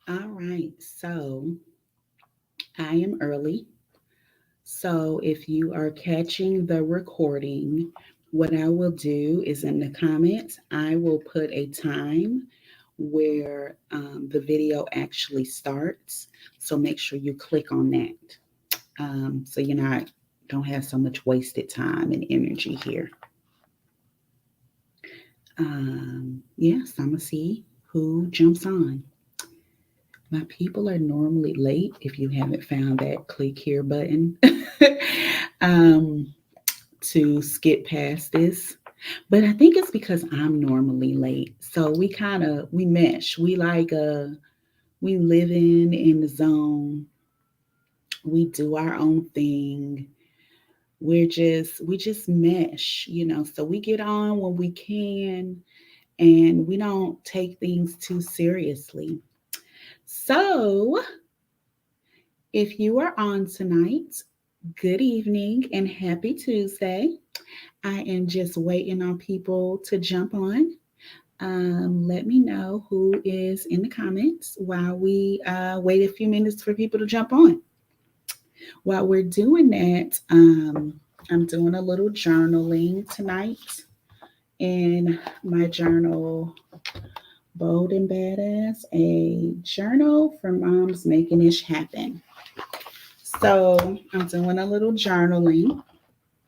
All right, so I am early. So if you are catching the recording, what I will do is in the comments, I will put a time where the video actually starts. So make sure you click on that. So you're not don't have so much wasted time and energy here. Yes, I'm gonna see who jumps on. My people are normally late. If you haven't found that, click here button um, to skip past this. But I think it's because I'm normally late. So we mesh. We live in the zone. We do our own thing. We just mesh. So we get on when we can and we don't take things too seriously. So if you are on tonight, good evening and happy Tuesday. I am just waiting on people to jump on. Let me know who is in the comments while we wait a few minutes for people to jump on. While we're doing that, I'm doing a little journaling tonight in my journal, Bold and Badass, a journal for moms making ish happen. So I'm doing a little journaling,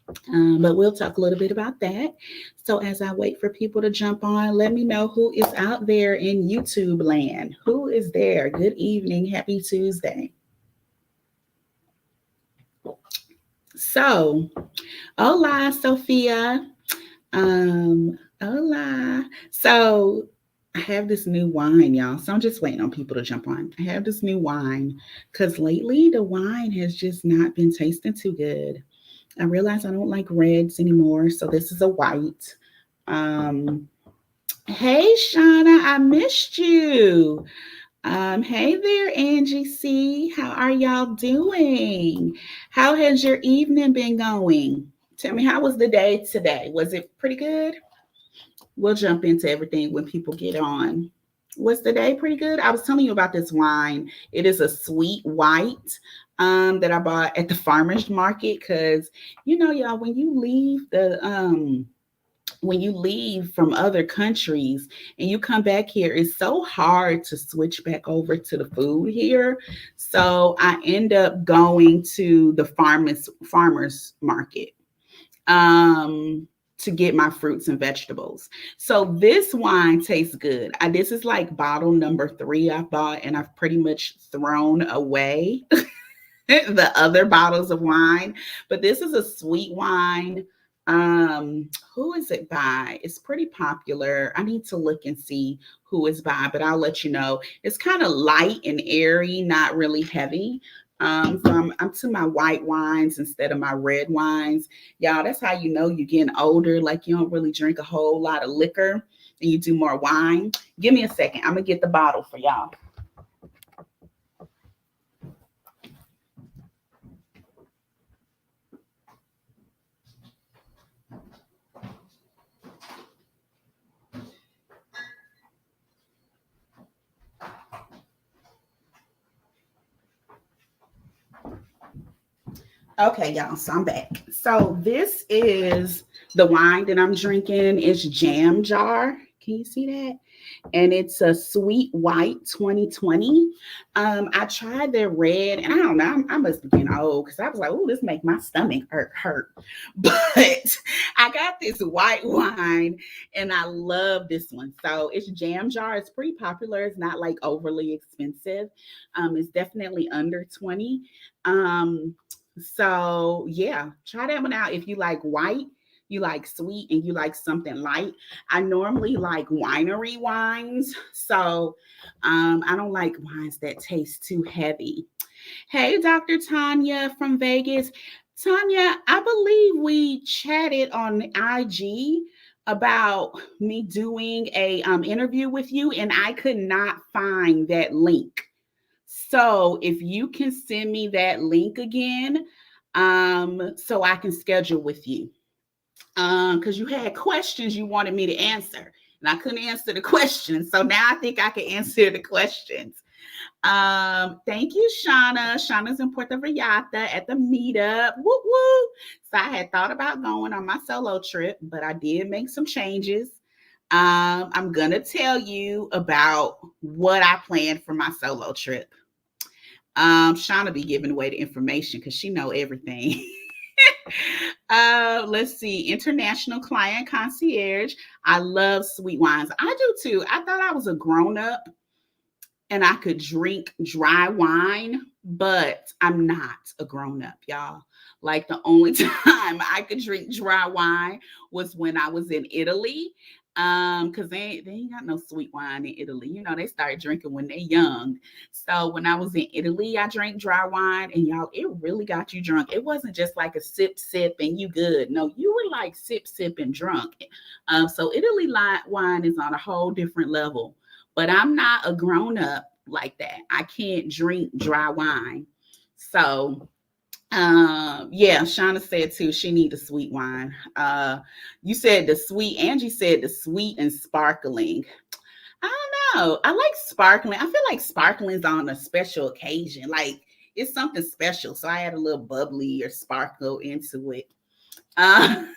but we'll talk a little bit about that. So as I wait for people to jump on, let me know who is out there in YouTube land. Who is there? Good evening. Happy Tuesday. So, hola, Sophia. Hola. So, I have this new wine, y'all. So I'm just waiting on people to jump on. I have this new wine because lately the wine has just not been tasting too good. I realize I don't like reds anymore, so this is a white. Um, hey, Shauna, I missed you. Hey there, Angie C. How are y'all doing? How has your evening been going? Tell me, how was the day today? Was it pretty good? We'll jump into everything when people get on. Was the day pretty good? I was telling you about this wine. It is a sweet white that I bought at the farmer's market because y'all, when you leave from other countries and you come back here, it's so hard to switch back over to the food here. So I end up going to the farmers market to get my fruits and vegetables. So this wine tastes good. This is like bottle number 3 I bought, and I've pretty much thrown away the other bottles of wine. But this is a sweet wine. Um, who is it by? It's pretty popular. I need to look and see who is by, but I'll let you know. It's kind of light and airy, not really heavy. So I'm to my white wines instead of my red wines. Y'all, that's how you know you're getting older. Like you don't really drink a whole lot of liquor and you do more wine. Give me a second. I'm gonna get the bottle for y'all. Okay, y'all, so I'm back. So this is the wine that I'm drinking. It's Jam Jar. Can you see that? And it's a sweet white 2020. I tried their red, and I don't know, I must be getting old because I was like, oh, this make my stomach hurt. But I got this white wine, and I love this one. So it's Jam Jar. It's pretty popular. It's not like overly expensive. It's definitely under 20. Um, so yeah, try that one out if you like white, you like sweet, and you like something light. I normally like winery wines, so I don't like wines that taste too heavy. Hey, Dr. Tanya from Vegas. Tanya, I believe we chatted on IG about me doing a interview with you, and I could not find that link. So if you can send me that link again, so I can schedule with you. Because you had questions you wanted me to answer, and I couldn't answer the questions. So now I think I can answer the questions. Thank you, Shauna. Shauna's in Puerto Vallarta at the meetup. Woo woo. So I had thought about going on my solo trip, but I did make some changes. I'm gonna tell you about what I planned for my solo trip. Shauna be giving away the information because she know everything. Let's see. International client concierge. I love sweet wines. I do too. I thought I was a grown up and I could drink dry wine, but I'm not a grown up, y'all. Like the only time I could drink dry wine was when I was in Italy. Because they ain't got no sweet wine in Italy. You know, they started drinking when they young. So when I was in Italy, I drank dry wine, and y'all, it really got you drunk. It wasn't just like a sip, sip, and you good. No, you were like sip, sip, and drunk. So Italy wine is on a whole different level. But I'm not a grown up like that. I can't drink dry wine. So yeah, Shauna said too, she need a sweet wine. You said the sweet, Angie said the sweet and sparkling. I don't know. I like sparkling. I feel like sparkling's on a special occasion. Like it's something special. So I had a little bubbly or sparkle into it. Uh,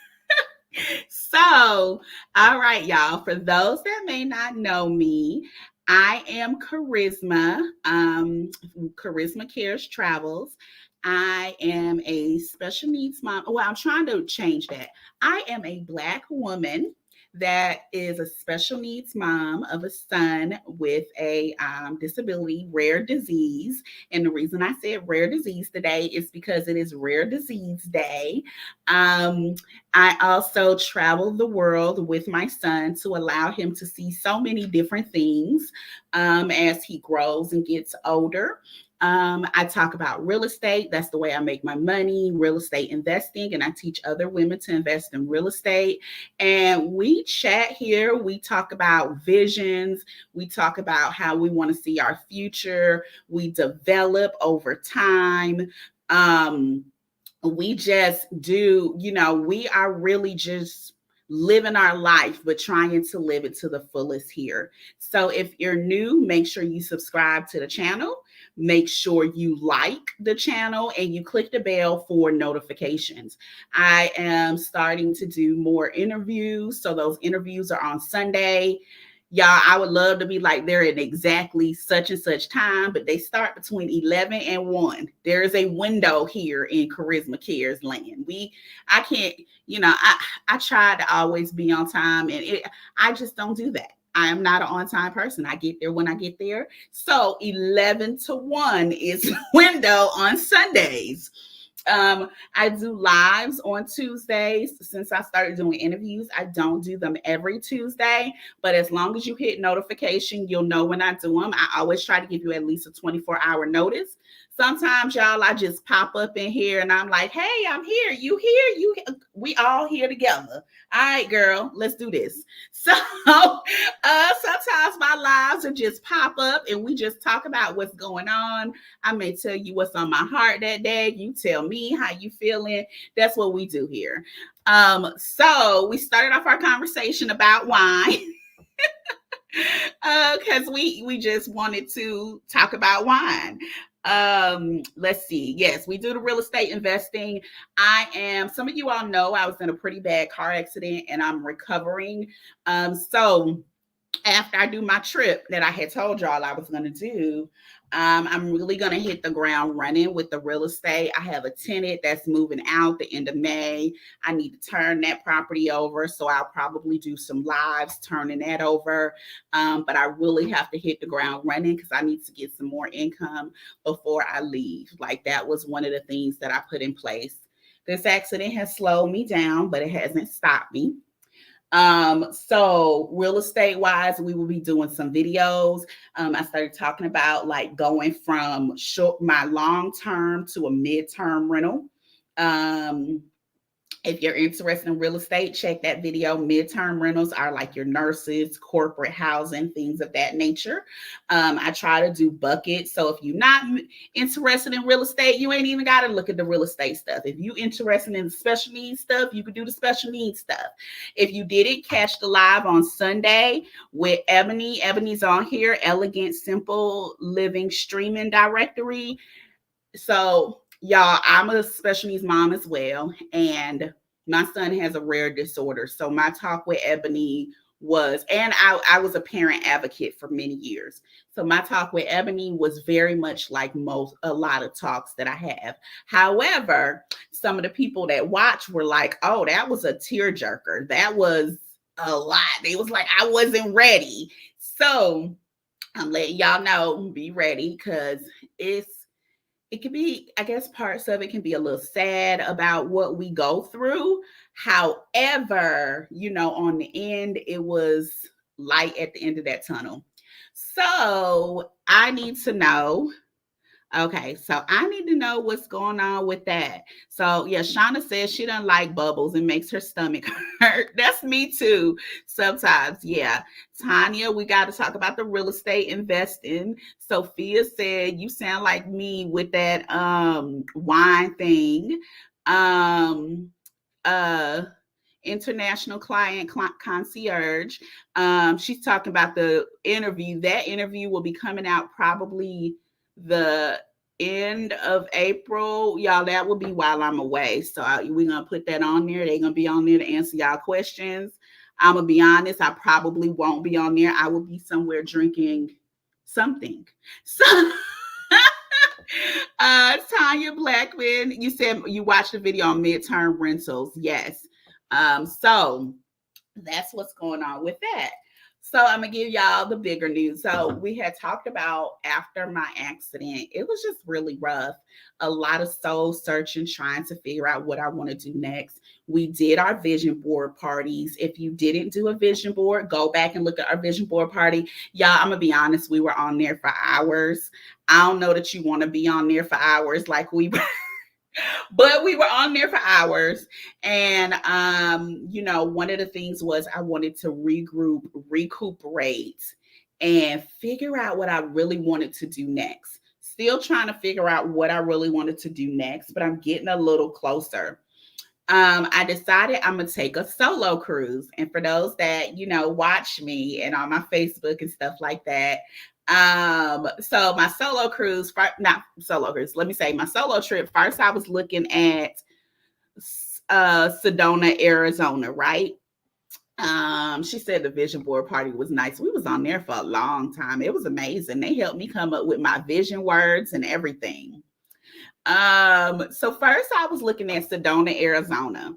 so, all right, y'all. For those that may not know me, I am Charisma, Charisma Cares Travels. I am a special needs mom. Well, I'm trying to change that. I am a Black woman that is a special needs mom of a son with a disability, rare disease. And the reason I said rare disease today is because it is Rare Disease Day. Um, I also traveled the world with my son to allow him to see so many different things as he grows and gets older. I talk about real estate. That's the way I make my money, real estate investing, and I teach other women to invest in real estate. And we chat here. We talk about visions. We talk about how we want to see our future. We develop over time. We just do, we are really just living our life, but trying to live it to the fullest here. So if you're new, make sure you subscribe to the channel. Make sure you like the channel and you click the bell for notifications. I am starting to do more interviews. So those interviews are on Sunday. Y'all, I would love to be like they're at exactly such and such time, but they start between 11 and 1. There is a window here in Charisma Cares land. I can't, I try to always be on time, and I just don't do that. I am not an on-time person. I get there when I get there. So 11 to 1 is the window on Sundays. I do lives on Tuesdays. Since I started doing interviews, I don't do them every Tuesday, but as long as you hit notification, you'll know when I do them. I always try to give you at least a 24-hour notice. Sometimes, y'all, I just pop up in here and I'm like, hey, I'm here. You here? We all here together. All right, girl, let's do this. So sometimes my lives will just pop up and we just talk about what's going on. I may tell you what's on my heart that day. You tell me how you feeling. That's what we do here. So we started off our conversation about wine. Because we just wanted to talk about wine. Let's see. Yes, we do the real estate investing. Some of you all know I was in a pretty bad car accident and I'm recovering. So after I do my trip that I had told y'all I was going to do, I'm really going to hit the ground running with the real estate. I have a tenant that's moving out the end of May. I need to turn that property over. So I'll probably do some lives turning that over. But I really have to hit the ground running because I need to get some more income before I leave. Like that was one of the things that I put in place. This accident has slowed me down, but it hasn't stopped me. So real estate wise, we will be doing some videos. I started talking about like going from my long term to a midterm rental. If you're interested in real estate, check that video. Midterm rentals are like your nurses, corporate housing, things of that nature. I try to do buckets. So if you're not interested in real estate, you ain't even got to look at the real estate stuff. If you interested in the special needs stuff, you could do the special needs stuff. If you didn't catch the live on Sunday with Ebony, Ebony's on here, Elegant Simple Living Streaming Directory. So, y'all, I'm a special needs mom as well, and my son has a rare disorder. So, my talk with Ebony was, and I was a parent advocate for many years. So, my talk with Ebony was very much like a lot of talks that I have. However, some of the people that watch were like, oh, that was a tearjerker. That was a lot. They was like, I wasn't ready. So, I'm letting y'all know, be ready, because it can be, I guess parts of it can be a little sad about what we go through. However, on the end, it was light at the end of that tunnel. So I need to know. Okay, so I need to know what's going on with that. So yeah, Shauna says she doesn't like bubbles. It makes her stomach hurt. That's me too. Sometimes, yeah. Tanya, we got to talk about the real estate investing. Sophia said you sound like me with that wine thing. International client concierge. She's talking about the interview. That interview will be coming out probably the end of April. Y'all, that will be while I'm away. So we're going to put that on there. They're going to be on there to answer y'all questions. I'm going to be honest, I probably won't be on there. I will be somewhere drinking something. So Tanya Blackman, you said you watched the video on midterm rentals. Yes. So that's what's going on with that. So I'm going to give y'all the bigger news. So we had talked about after my accident, it was just really rough. A lot of soul searching, trying to figure out what I want to do next. We did our vision board parties. If you didn't do a vision board, go back and look at our vision board party. Y'all, I'm going to be honest, we were on there for hours. I don't know that you want to be on there for hours like we were. But we were on there for hours. And, one of the things was I wanted to regroup, recuperate, and figure out what I really wanted to do next. Still trying to figure out what I really wanted to do next, but I'm getting a little closer. I decided I'm going to take a solo cruise. And for those that, watch me and on my Facebook and stuff like that, so my solo cruise, not solo cruise, let me say my solo trip. First, I was looking at Sedona, Arizona, right? She said the vision board party was nice. We was on there for a long time. It was amazing. They helped me come up with my vision words and everything. So first I was looking at Sedona, Arizona.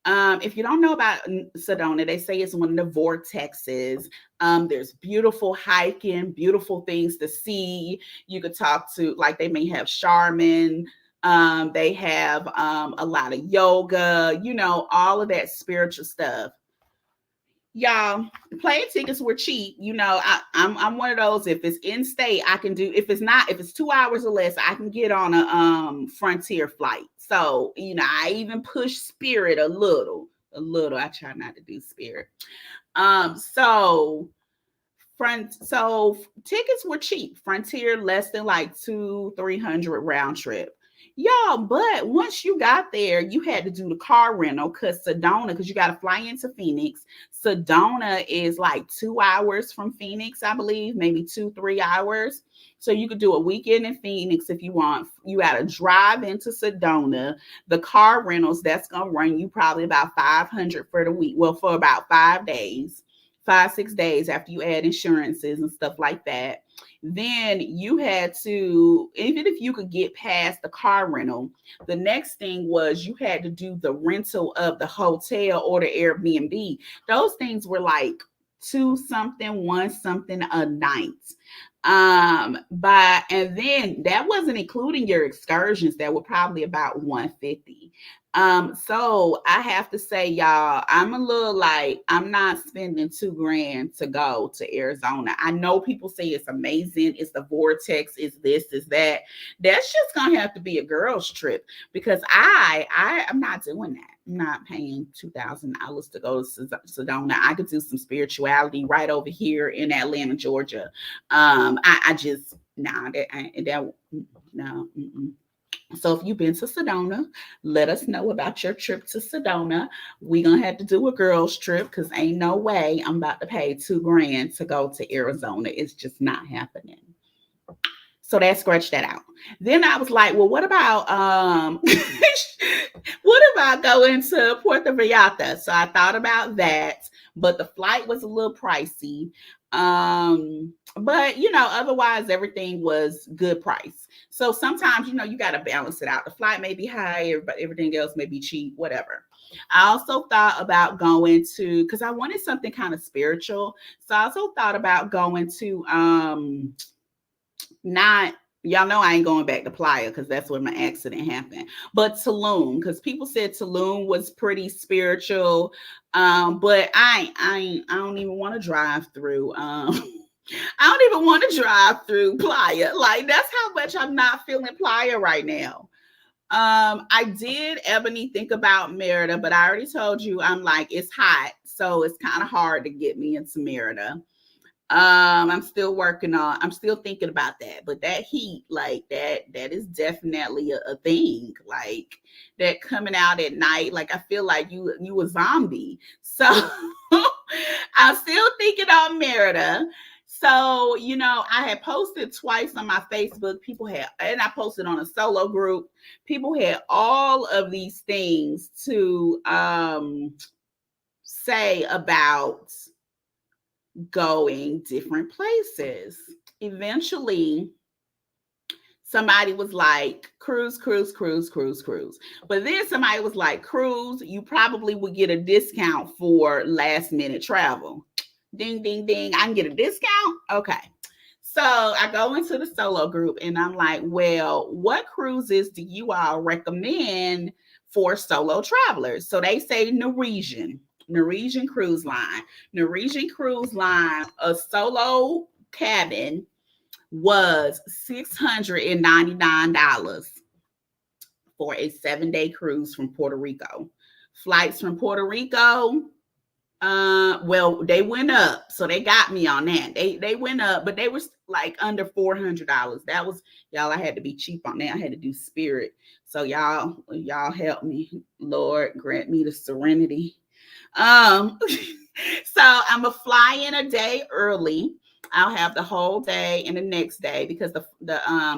If you don't know about Sedona, they say it's one of the vortexes. There's beautiful hiking, beautiful things to see. You could talk to, like, they may have Charmin. They have a lot of yoga, all of that spiritual stuff. Y'all, plane tickets were cheap. I'm one of those. If it's in state, I can do. If it's 2 hours or less, I can get on a Frontier flight. So I even push Spirit a little. I try not to do Spirit. So tickets were cheap. Frontier less than like $200-300 round trip. Y'all, but once you got there, you had to do the car rental because you got to fly into Phoenix. Sedona is like 2 hours from Phoenix, I believe, maybe 2-3 hours. So you could do a weekend in Phoenix if you want. You got to drive into Sedona. The car rentals, that's going to run you probably about $500 for the week. Well, for about 5 days. 5-6 days after you add insurances and stuff like that. Then you had to, even if you could get past the car rental, the next thing was you had to do the rental of the hotel or the Airbnb. Those things were like $2 something, $1 something a night. And then that wasn't including your excursions that were probably about 150. So I have to say, y'all, I'm a little like, I'm not spending $2,000 to go to Arizona. I know people say it's amazing, it's the vortex, it's this, it's that. That's just gonna have to be a girl's trip, because I'm not doing that. I'm not paying $2,000 to go to Sedona. I could do some spirituality right over here in Atlanta, Georgia. I just nah, that no. Mm-mm. So if you've been to Sedona, let us know about your trip to Sedona. We're gonna have to do a girls trip, because ain't no way I'm about to pay $2,000 to go to Arizona. It's just not happening. So that scratched that out. Then I was like, well, what about what about going to Puerto Vallarta? So I thought about that, but the flight was a little pricey. But otherwise everything was good price. So sometimes you got to balance it out. The flight may be high, but everything else may be cheap, whatever. I also thought about going to, because I wanted something kind of spiritual. So I also thought about going to not, y'all know I ain't going back to Playa because that's where my accident happened, but Tulum, because people said Tulum was pretty spiritual. But I don't even want to drive through I don't even want to drive through Playa. Like, that's how much I'm not feeling Playa right now. I did, Ebony, think about Merida, but I already told you I'm like, it's hot, so it's kind of hard to get me into Merida. I'm still thinking about that, but that heat, like that is definitely a thing. Like, that coming out at night, like I feel like you a zombie. So I'm still thinking on Merida. So, I had posted twice on my Facebook. And I posted on a solo group. People had all of these things to say about going different places. Eventually, somebody was like, cruise, cruise, cruise, cruise, cruise. But then somebody was like, cruise, you probably would get a discount for last minute travel. Ding, ding, ding. I can get a discount? Okay. So I go into the solo group and I'm like, well, what cruises do you all recommend for solo travelers? So they say Norwegian Cruise Line. Norwegian Cruise Line, a solo cabin was $699 for a 7-day cruise from Puerto Rico. Flights from Puerto Rico, well, they went up, so they got me on that. They went up, but they were like under $400. That was, y'all, I had to be cheap on that. I had to do Spirit. So y'all help me. Lord, grant me the serenity. So I'm gonna fly in a day early. I'll have the whole day and the next day, because the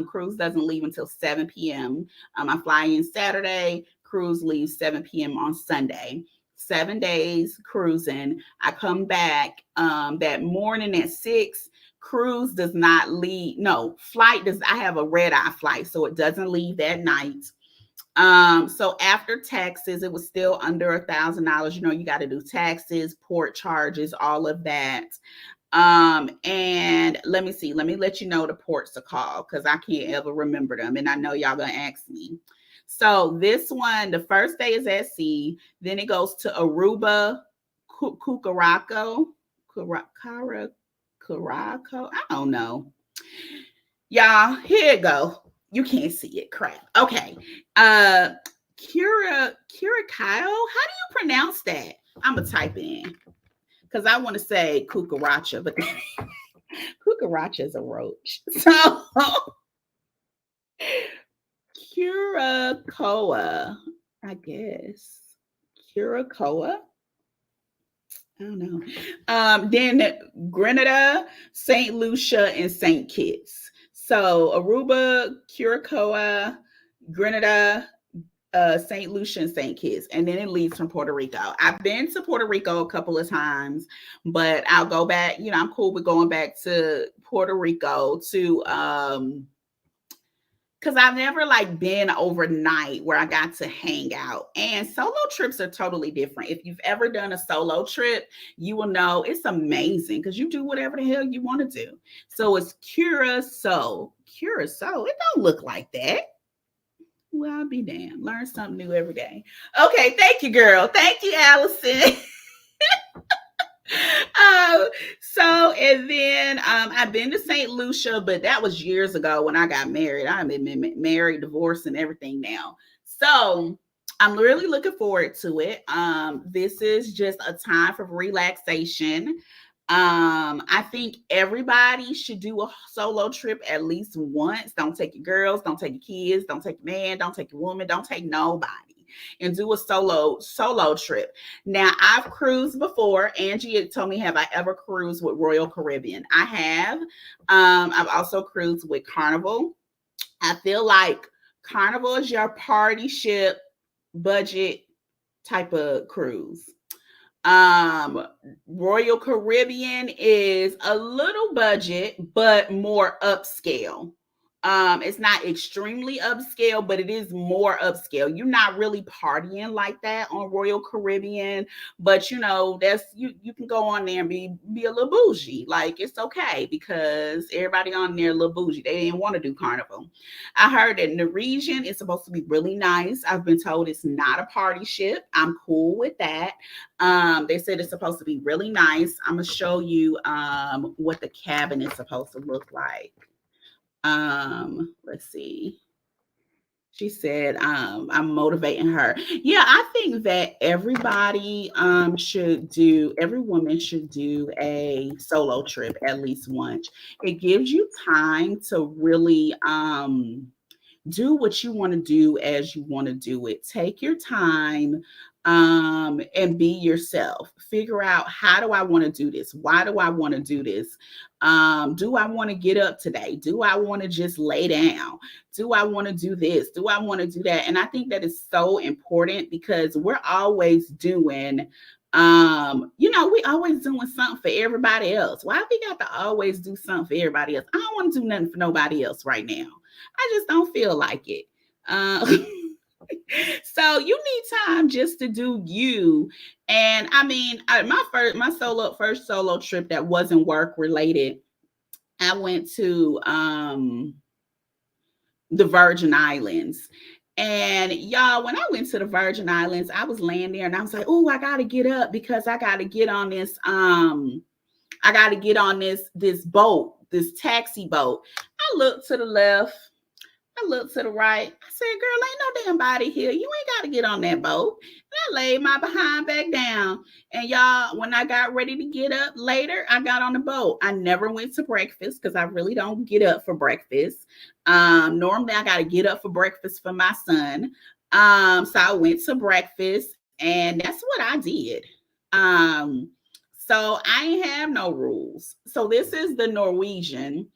cruise doesn't leave until 7 p.m. I fly in Saturday, cruise leaves 7 p.m. on Sunday. 7 days cruising. I come back that morning at 6. Cruise does not leave. No, flight does. I have a red eye flight, so it doesn't leave that night. So after taxes, it was still under $1,000. You got to do taxes, port charges, all of that. And let me see. Let me let you know the ports are called, because I can't ever remember them, and I know y'all gonna ask me. So this one, the first day is at sea. Then it goes to Aruba, Cucaraco, Caraco. I don't know. Y'all, here it go. You can't see it. Crap. Okay. Curacao. How do you pronounce that? I'm gonna type it in, because I want to say cucaracha, but cucaracha is a roach. So Curacoa, I guess. Curacoa. I don't know. Then Grenada, St. Lucia, and St. Kitts. So Aruba, Curacoa, Grenada, St. Lucia, and St. Kitts, and then it leaves from Puerto Rico. I've been to Puerto Rico a couple of times, but I'll go back. I'm cool with going back to Puerto Rico to because I've never like been overnight where I got to hang out. And solo trips are totally different. If you've ever done a solo trip, you will know it's amazing because you do whatever the hell you want to do. So it's Curacao. Curacao. It don't look like that. Well, I'll be damned. Learn something new every day. Okay, thank you, girl. Thank you, Allison. um, so and then I've been to St. Lucia, but that was years ago when I got married. I've been married, divorced, and everything now. So I'm really looking forward to it. This is just a time for relaxation. I think everybody should do a solo trip at least once. Don't take your girls, don't take your kids, don't take your man, don't take your woman, don't take nobody, and do a solo trip. Now, I've cruised before. Angie had told me, have I ever cruised with Royal Caribbean? I have. I've also cruised with Carnival. I feel like Carnival is your party ship budget type of cruise. Royal Caribbean is a little budget, but more upscale. It's not extremely upscale, but it is more upscale. You're not really partying like that on Royal Caribbean, but you know, that's you can go on there and be a little bougie. Like it's okay because everybody on there a little bougie. They didn't want to do Carnival. I heard that Norwegian is supposed to be really nice. I've been told it's not a party ship. I'm cool with that. They said it's supposed to be really nice. I'm gonna show you what the cabin is supposed to look like. Let's see. She said, I'm motivating her. Yeah, I think that every woman should do a solo trip at least once. It gives you time to really do what you want to do as you want to do it. Take your time and be yourself. Figure out, how do I want to do this? Why do I want to do this? Do I want to get up today? Do I want to just lay down? Do I want to do this? Do I want to do that? And I think that is so important because we're always doing we always doing something for everybody else. Why we got to always do something for everybody else? I don't want to do nothing for nobody else right now. I just don't feel like it. So you need time just to do you. And I mean, my first solo trip that wasn't work related, I went to the Virgin Islands. And y'all, when I went to the Virgin Islands, I was laying there and I was like, oh, I gotta get up because I gotta get on this this boat, this taxi boat. I looked to the left, I looked to the right. I said, girl, ain't no damn body here. You ain't got to get on that boat. And I laid my behind back down. And y'all, when I got ready to get up later, I got on the boat. I never went to breakfast because I really don't get up for breakfast. Normally, I got to get up for breakfast for my son. So I went to breakfast and that's what I did. So I ain't have no rules. So this is the Norwegian.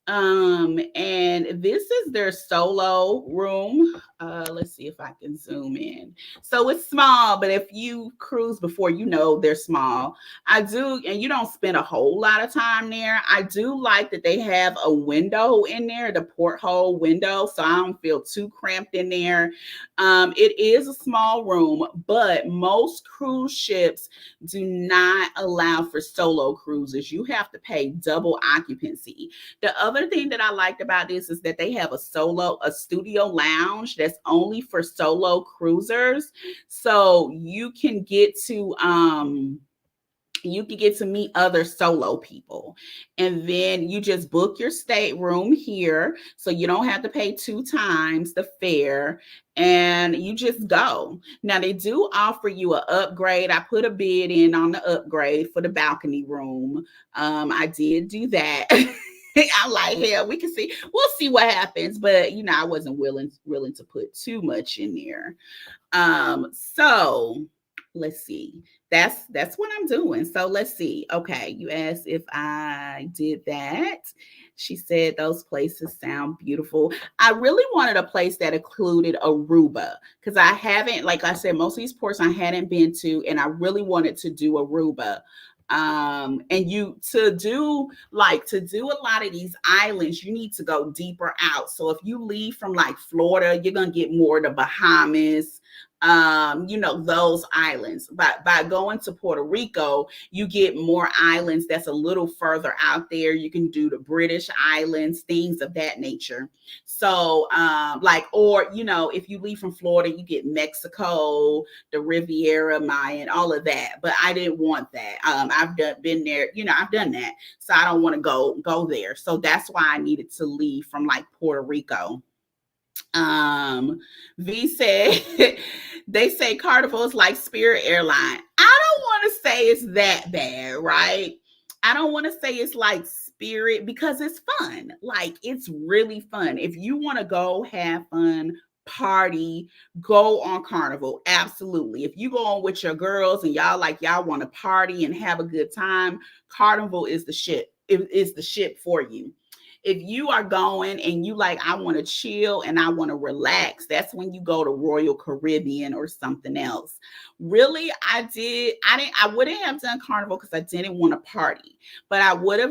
And this is their solo room. Let's see if I can zoom in. So it's small, but if you cruise before, you know they're small. I do, and you don't spend a whole lot of time there. I do like that they have a window in there, the porthole window, so I don't feel too cramped in there. It is a small room, but most cruise ships do not allow for solo cruises. You have to pay double occupancy. The other thing that I liked about this is that they have a studio lounge that's only for solo cruisers. So you can get to meet other solo people. And then you just book your stateroom here. So you don't have to pay 2 times the fare and you just go. Now they do offer you an upgrade. I put a bid in on the upgrade for the balcony room. I did do that. I'm like, hell, we can see. We'll see what happens. But I wasn't willing to put too much in there. So let's see. That's what I'm doing. So let's see. Okay, you asked if I did that. She said those places sound beautiful. I really wanted a place that included Aruba because I haven't, like I said, most of these ports I hadn't been to, and I really wanted to do Aruba. And to do a lot of these islands, you need to go deeper out. So if you leave from like Florida, you're gonna get more of the Bahamas, those islands. But by going to Puerto Rico, you get more islands that's a little further out there. You can do the British islands, things of that nature. So if you leave from Florida, you get Mexico, the Riviera, Mayan, all of that. But I didn't want that. Been there, I've done that. So I don't want to go there. So that's why I needed to leave from like Puerto Rico. V said they say Carnival is like Spirit Airline. I don't want to say it's that bad, right? I don't want to say it's like Spirit because it's fun. Like it's really fun. If you want to go have fun, party, go on Carnival. Absolutely. If you go on with your girls and y'all want to party and have a good time, Carnival is the shit. It is the shit for you. If you are going and you like, I want to chill and I want to relax, that's when you go to Royal Caribbean or something else. Really, I wouldn't have done Carnival because I didn't want to party, but I would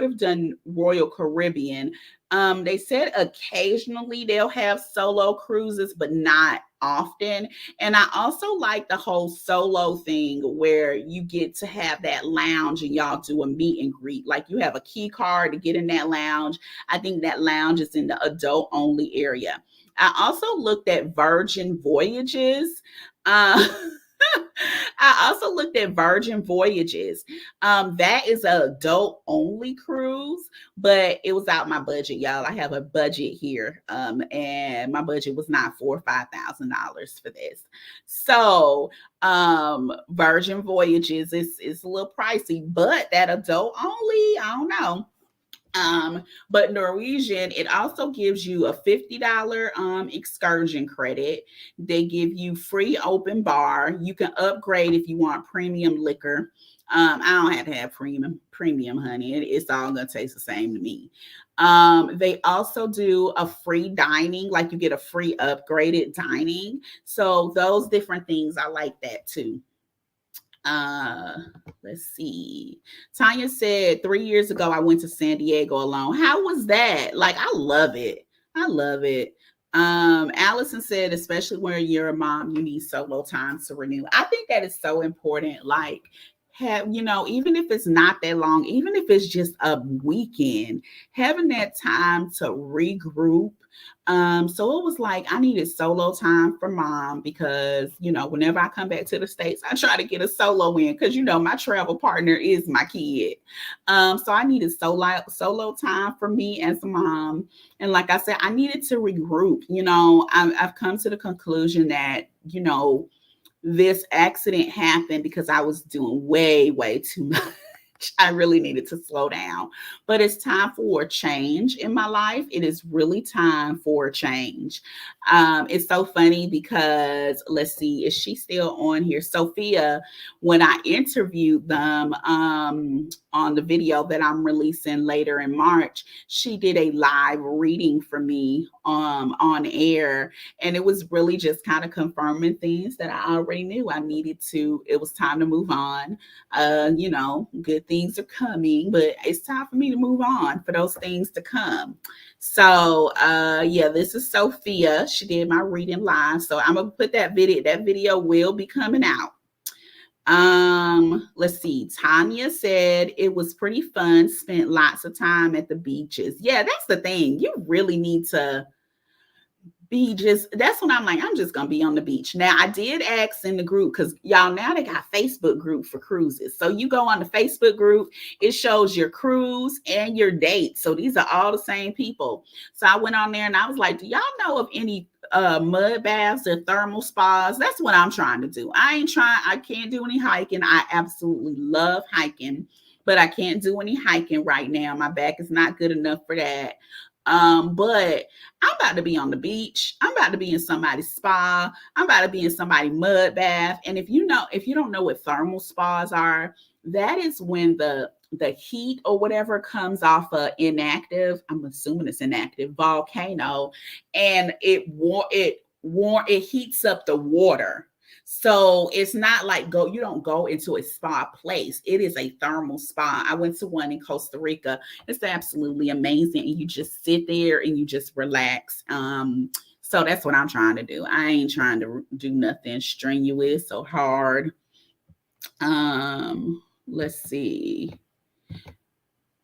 have done Royal Caribbean. They said occasionally they'll have solo cruises, but not often. And I also like the whole solo thing where you get to have that lounge and y'all do a meet and greet. Like you have a key card to get in that lounge. I think that lounge is in the adult only area. I also looked at Virgin Voyages. Uh, I also looked at Virgin Voyages. That is an adult only cruise, but it was out my budget, y'all. I have a budget here, and my budget was not $4,000 or $5,000 for this. So, Virgin Voyages is a little pricey, but that adult only, I don't know. But Norwegian, it also gives you a $50 excursion credit. They give you free open bar. You can upgrade if you want premium liquor. I don't have to have premium, honey. It's all gonna taste the same to me. They also do a free dining, like you get a free upgraded dining. So those different things, I like that too. Uh, let's see. Tanya said 3 years ago I went to San Diego alone. How was that? Like, I love it. I love it. Allison said, especially when you're a mom, you need solo time to renew. I think that is so important. Like, even if it's not that long, even if it's just a weekend, having that time to regroup. So it was like I needed solo time for mom because whenever I come back to the States, I try to get a solo in because my travel partner is my kid. So I needed solo time for me as a mom. And like I said, I needed to regroup. I've come to the conclusion that, this accident happened because I was doing way, way too much. I really needed to slow down. But it's time for a change in my life. It is really time for a change. It's so funny because, let's see, is she still on here? Sophia, when I interviewed them on the video that I'm releasing later in March, she did a live reading for me on air. And it was really just kind of confirming things that I already knew I needed to. It was time to move on. Good things are coming, but it's time for me to move on for those things to come. So this is Sophia. She did my reading live. So I'm gonna put that video. That video will be coming out. Let's see. Tanya said it was pretty fun, spent lots of time at the beaches. Yeah, that's the thing. You really need to that's when I'm like, I'm just gonna be on the beach. Now I did ask in the group because y'all, now they got Facebook group for cruises. So you go on the Facebook group, it shows your cruise and your date. So these are all the same people. So I went on there and I was like, do y'all know of any mud baths or thermal spas? That's what I'm trying to do. I can't do any hiking. I absolutely love hiking, but I can't do any hiking right now. My back is not good enough for that. But I'm about to be on the beach. I'm about to be in somebody's spa. I'm about to be in somebody's mud bath. And if you don't know what thermal spas are, that is when the heat or whatever comes off a inactive, I'm assuming it's inactive volcano, and it heats up the water. So it's not like you don't go into a spa place. It is a thermal spa. I went to one in Costa Rica. It's absolutely amazing. And you just sit there and you just relax. So that's what I'm trying to do. I ain't trying to do nothing strenuous or hard. Let's see.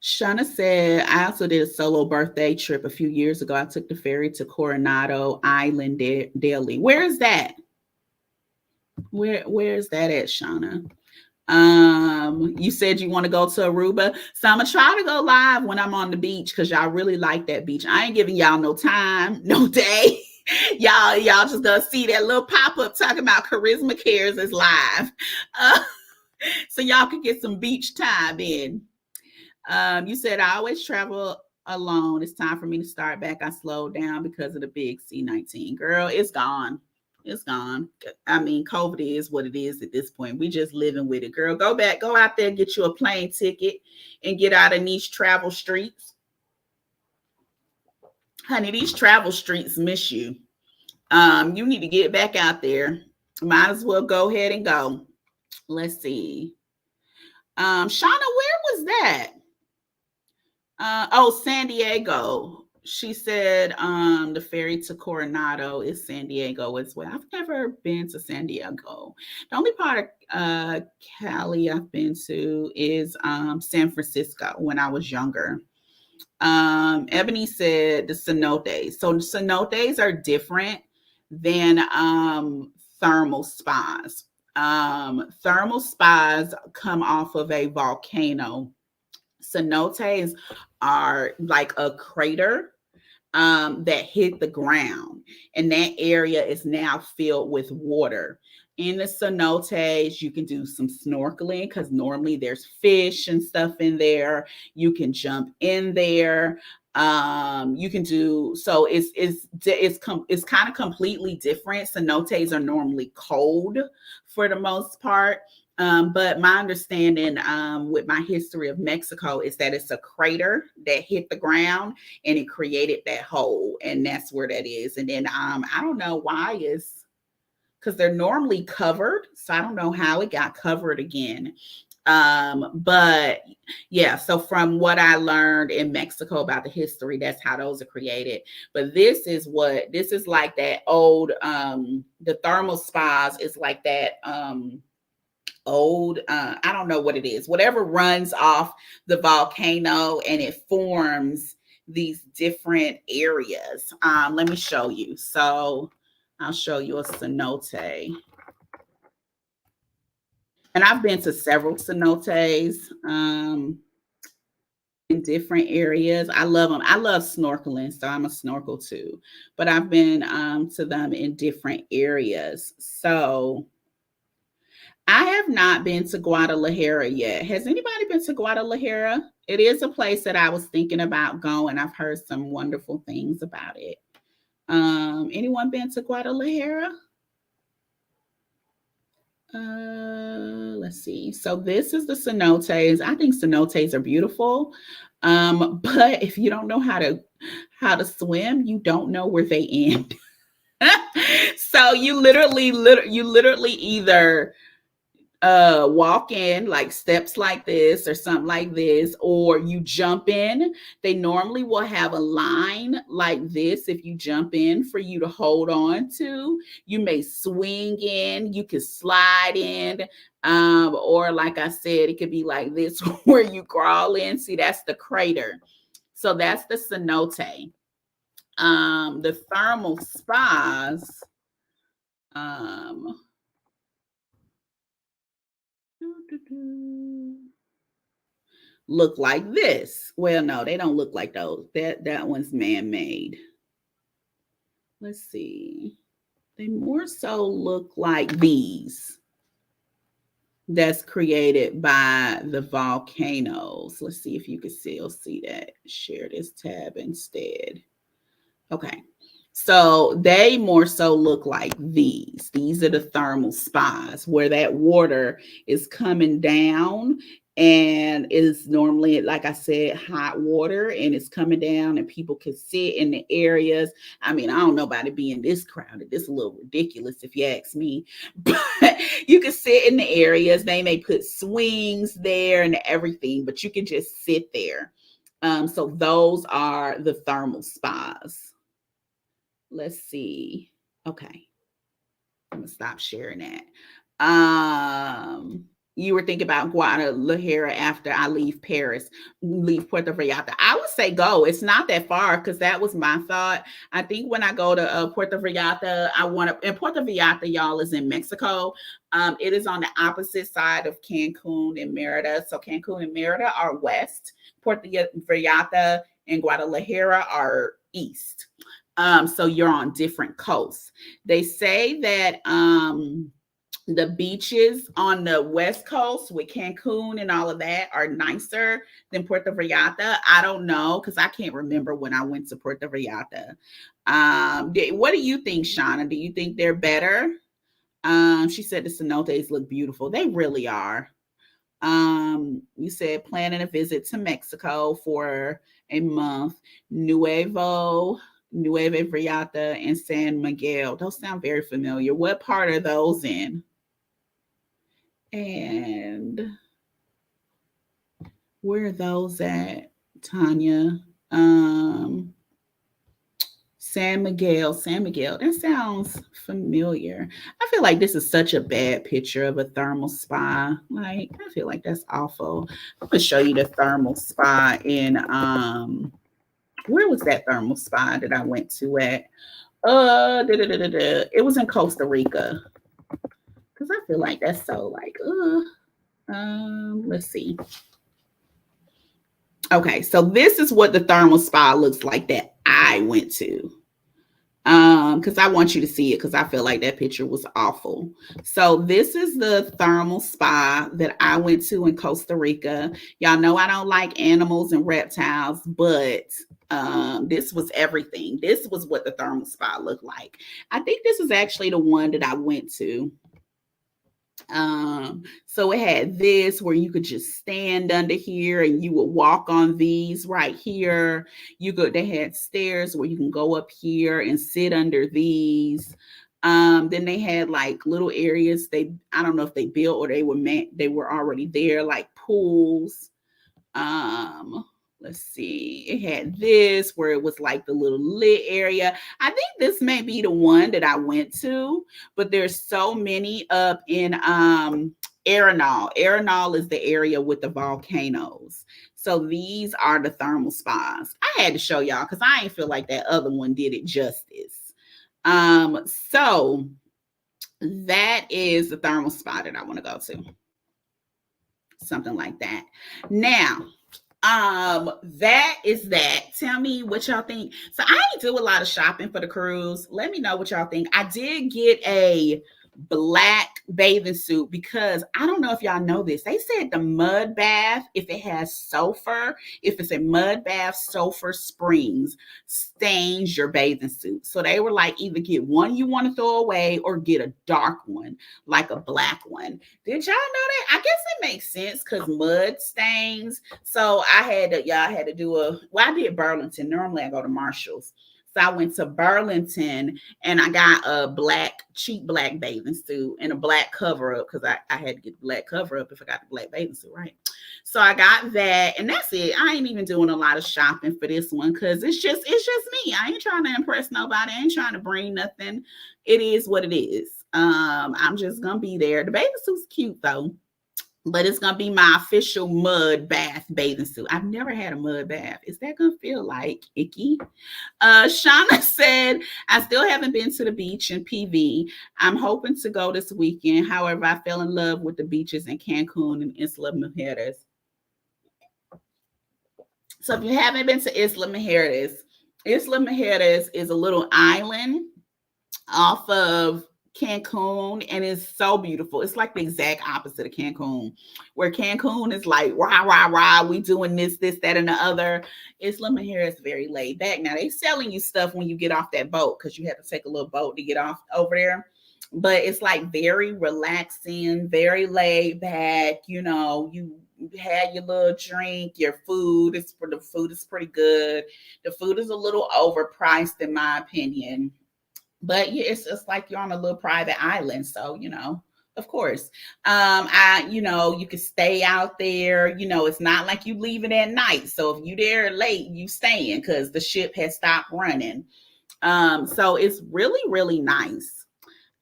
Shauna said, I also did a solo birthday trip a few years ago. I took the ferry to Coronado Island daily. Where is that? Where's that at, Shauna? You said you want to go to Aruba. So I'm gonna try to go live when I'm on the beach because y'all really like that beach. I ain't giving y'all no time, no day. y'all just gonna see that little pop-up talking about Charisma Cares is live. So y'all can get some beach time in. You said I always travel alone. It's time for me to start back. I slowed down because of the big C-19. Girl, it's gone. It's gone. I mean, COVID is what it is at this point. We just living with it. Girl, go back, go out there, get you a plane ticket and get out of these travel streets. Honey, these travel streets miss you. You need to get back out there. Might as well go ahead and go. Let's see. Shauna, where was that? San Diego. She said the ferry to Coronado is San Diego as well. I've never been to San Diego. The only part of Cali I've been to is San Francisco when I was younger. Ebony said the cenotes. So the cenotes are different than thermal spas. Thermal spas come off of a volcano. Cenotes are like a crater that hit the ground, and that area is now filled with water. In the cenotes, you can do some snorkeling because normally there's fish and stuff in there. You can jump in there. You can do so. It's kind of completely different. Cenotes are normally cold for the most part. But my understanding with my history of Mexico is that it's a crater that hit the ground and it created that hole, and that's where that is. And then I don't know why it's because they're normally covered, so I don't know how it got covered again. But yeah, so from what I learned in Mexico about the history, that's how those are created. But this is like that old the thermal spas is like that old I don't know what it is, whatever runs off the volcano and it forms these different areas. Let me show you. So I'll show you a cenote. And I've been to several cenotes in different areas. I love them. I love snorkeling, so I'm a snorkel too. But I've been to them in different areas. So I have not been to Guadalajara yet. Has anybody been to Guadalajara? It is a place that I was thinking about going. I've heard some wonderful things about it. Anyone been to Guadalajara? Let's see. So this is the cenotes. I think cenotes are beautiful. But if you don't know how to swim, you don't know where they end. So you literally either walk in like steps like this or something like this, or you jump in. They normally will have a line like this if you jump in for you to hold on to. You may swing in, you can slide in, or like I said, it could be like this where you crawl in. See, that's the crater. So that's the cenote. The thermal spas look like this. Well, no, they don't look like those. That one's man-made. Let's see. They more so look like these. That's created by the volcanoes. Let's see if you can still see that. Share this tab instead. Okay. So they more so look like these. These are the thermal spas where that water is coming down And it's normally, like I said, hot water, and it's coming down, and people can sit in the areas. I mean, I don't know about it being this crowded. It's a little ridiculous if you ask me, but you can sit in the areas. They may put swings there and everything, but you can just sit there. So those are the thermal spas. Let's see. Okay. I'm gonna stop sharing that. You were thinking about Guadalajara after I leave Paris, leave Puerto Vallarta. I would say go. It's not that far because that was my thought. I think when I go to Puerto Vallarta, I want to. And Puerto Vallarta, y'all, is in Mexico. It is on the opposite side of Cancun and Merida. So Cancun and Merida are west. Puerto Vallarta and Guadalajara are east. So you're on different coasts. They say that the beaches on the west coast with Cancun and all of that are nicer than Puerto Vallarta. I don't know because I can't remember when I went to Puerto Vallarta. What do you think, Shauna? Do you think they're better? She said the cenotes look beautiful. They really are. You said planning a visit to Mexico for a month. Nueva Vallarta and San Miguel. Those sound very familiar. What part are those in? And where are those at, Tanya? San Miguel. That sounds familiar. I feel like this is such a bad picture of a thermal spa. Like, I feel like that's awful. I'm gonna show you the thermal spa in where was that thermal spa that I went to at? It was in Costa Rica. Because I feel like that's so like, let's see. Okay, so this is what the thermal spa looks like that I went to. Because I want you to see it because I feel like that picture was awful. So this is the thermal spa that I went to in Costa Rica. Y'all know I don't like animals and reptiles, but this was everything. This was what the thermal spa looked like. I think this is actually the one that I went to. So it had this where you could just stand under here and you would walk on these right here. They had stairs where you can go up here and sit under these. Then they had like little areas I don't know if they built or they were already there, like pools. Let's see, it had this where it was like the little lit area. I think this may be the one that I went to, but there's so many up in Arenal. Arenal is the area with the volcanoes. So these are the thermal spas. I had to show y'all because I ain't feel like that other one did it justice. So that is the thermal spa that I want to go to. Something like that. Now, that is that. Tell me what y'all think. So I do a lot of shopping for the cruise. Let me know what y'all think. I did get a black bathing suit because I don't know if y'all know this. They said the mud bath, if it has sulfur, if it's a mud bath, sulfur springs stains your bathing suit. So they were like, either get one you want to throw away or get a dark one, like a black one. Did y'all know that? I guess it makes sense because mud stains. So y'all had to do I did Burlington. Normally I go to Marshall's. So I went to Burlington and I got a cheap black bathing suit and a black cover up because I had to get the black cover up if I got the black bathing suit, right? So I got that and that's it. I ain't even doing a lot of shopping for this one because it's just me. I ain't trying to impress nobody. I ain't trying to bring nothing. It is what it is. I'm just gonna be there. The bathing suit's cute though. But it's going to be my official mud bath bathing suit. I've never had a mud bath. Is that going to feel like icky? Shauna said, I still haven't been to the beach in PV. I'm hoping to go this weekend. However, I fell in love with the beaches in Cancun and Isla Mujeres. So if you haven't been to Isla Mujeres is a little island off of Cancun, and it's so beautiful. It's like the exact opposite of Cancun, where Cancun is like rah rah rah, we doing this, that, and the other. Isla Mujeres is very laid back. Now they selling you stuff when you get off that boat because you have to take a little boat to get off over there. But it's like very relaxing, very laid back. You know, you had your little drink, your food is the food is pretty good. The food is a little overpriced in my opinion. But yeah, it's just like you're on a little private island. So, of course. You can stay out there. It's not like you leaving at night. So if you there late, you staying because the ship has stopped running. So it's really, really nice.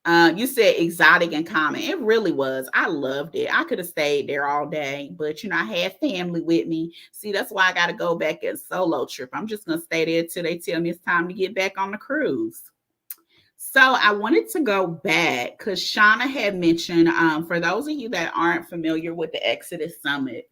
You said exotic and common. It really was. I loved it. I could have stayed there all day, but I had family with me. See, that's why I got to go back at solo trip. I'm just gonna stay there till they tell me it's time to get back on the cruise. So I wanted to go back because Shauna had mentioned, for those of you that aren't familiar with the Exodus Summit,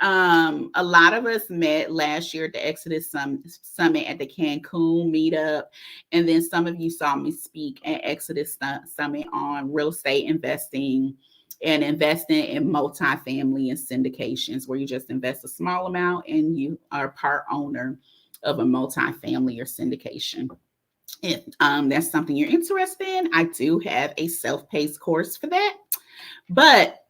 a lot of us met last year at the Exodus Summit at the Cancun meetup. And then some of you saw me speak at Exodus Summit on real estate investing and investing in multifamily and syndications, where you just invest a small amount and you are part owner of a multifamily or syndication. If that's something you're interested in, I do have a self-paced course for that. But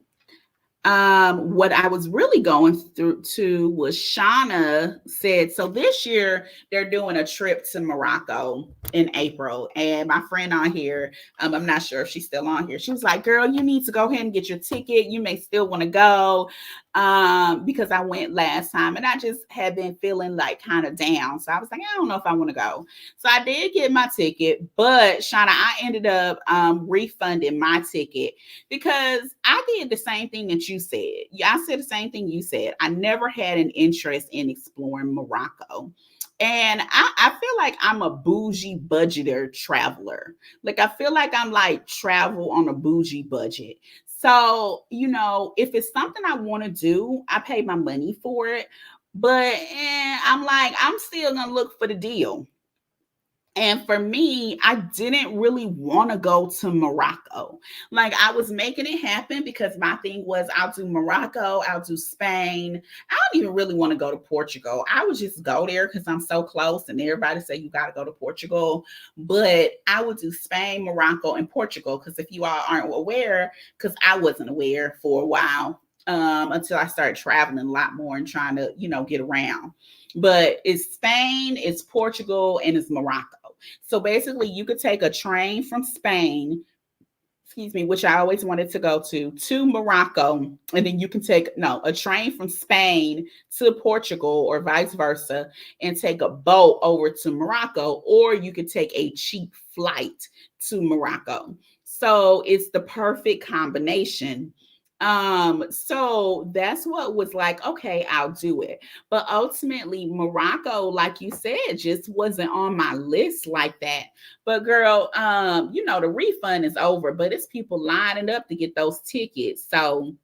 what I was really going through to was Shauna said, so this year they're doing a trip to Morocco in April. And my friend on here, I'm not sure if she's still on here. She was like, girl, you need to go ahead and get your ticket. You may still want to go. Because I went last time and I just had been feeling like kind of down. So I was like, I don't know if I want to go. So I did get my ticket, but Shauna, I ended up refunding my ticket because I did the same thing that you said. Yeah, I said the same thing you said. I never had an interest in exploring Morocco. And I feel like I'm a bougie budgeter traveler. Like, I feel like I'm like travel on a bougie budget. So, if it's something I want to do, I pay my money for it. But I'm like, I'm still going to look for the deal. And for me, I didn't really want to go to Morocco. Like, I was making it happen because my thing was I'll do Morocco, I'll do Spain. I don't even really want to go to Portugal. I would just go there because I'm so close and everybody say you got to go to Portugal. But I would do Spain, Morocco, and Portugal because if you all aren't aware, because I wasn't aware for a while until I started traveling a lot more and trying to, get around. But it's Spain, it's Portugal, and it's Morocco. So basically, you could take a train from Spain, which I always wanted to go to Morocco. And then you can take, a train from Spain to Portugal or vice versa and take a boat over to Morocco, or you could take a cheap flight to Morocco. So it's the perfect combination. So that's what was like, okay, I'll do it. But ultimately, Morocco, like you said, just wasn't on my list like that. But girl, the refund is over, but it's people lining up to get those tickets. So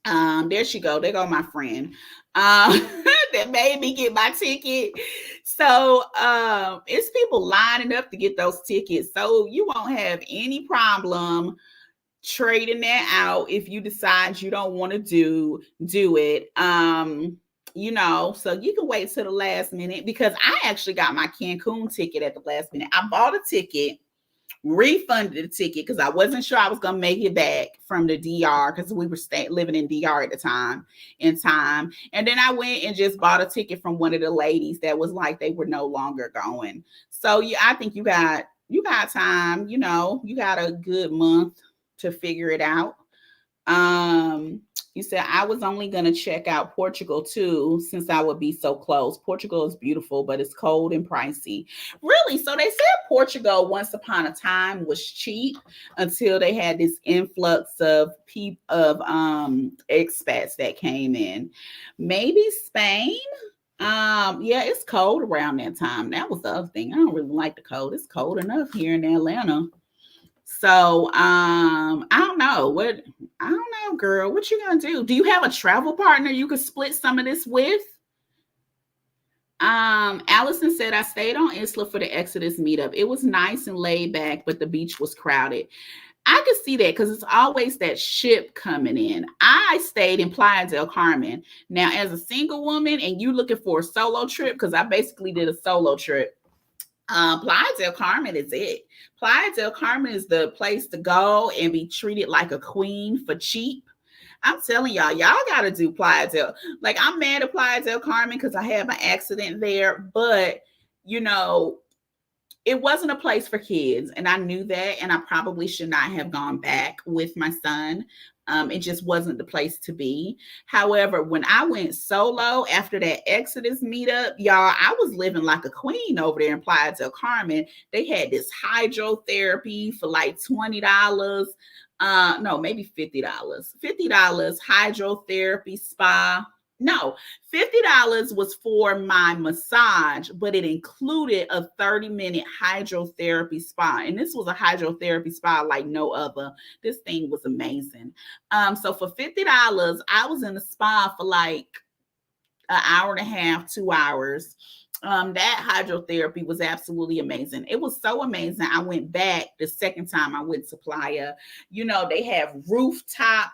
there she go. There go my friend. That made me get my ticket. So it's people lining up to get those tickets. So you won't have any problem trading that out if you decide you don't want to do it. So you can wait till the last minute because I actually got my Cancun ticket at the last minute. I bought a ticket, refunded the ticket because I wasn't sure I was gonna make it back from the DR because we were living in DR at the time in time. And then I went and just bought a ticket from one of the ladies that was like they were no longer going. So yeah, I think you got time, you got a good month to figure it out. You said I was only going to check out Portugal too, since I would be so close. Portugal is beautiful, but it's cold and pricey. Really? So they said Portugal once upon a time was cheap until they had this influx of expats that came in. Maybe Spain. Yeah, it's cold around that time. That was the other thing. I don't really like the cold. It's cold enough here in Atlanta. So I don't know, girl. What you gonna do? Do you have a travel partner you could split some of this with? Allison said I stayed on Isla for the Exodus meetup. It was nice and laid back, but the beach was crowded. I could see that because it's always that ship coming in. I stayed in Playa del Carmen. Now, as a single woman and you looking for a solo trip, because I basically did a solo trip. Playa del Carmen is it. Playa del Carmen is the place to go and be treated like a queen for cheap. I'm telling y'all got to do Playa del. Like, I'm mad at Playa del Carmen because I had my accident there, but you know, it wasn't a place for kids, and I knew that, and I probably should not have gone back with my son. It just wasn't the place to be. However, when I went solo after that Exodus meetup, y'all, I was living like a queen over there in Playa del Carmen. They had this hydrotherapy for like $20. No, maybe $50. $50 hydrotherapy spa. No, $50 was for my massage, but it included a 30-minute hydrotherapy spa. And this was a hydrotherapy spa like no other. This thing was amazing. So for $50, I was in the spa for like an hour and a half, 2 hours. That hydrotherapy was absolutely amazing. It was so amazing. I went back the second time I went to Playa. You know, they have rooftop,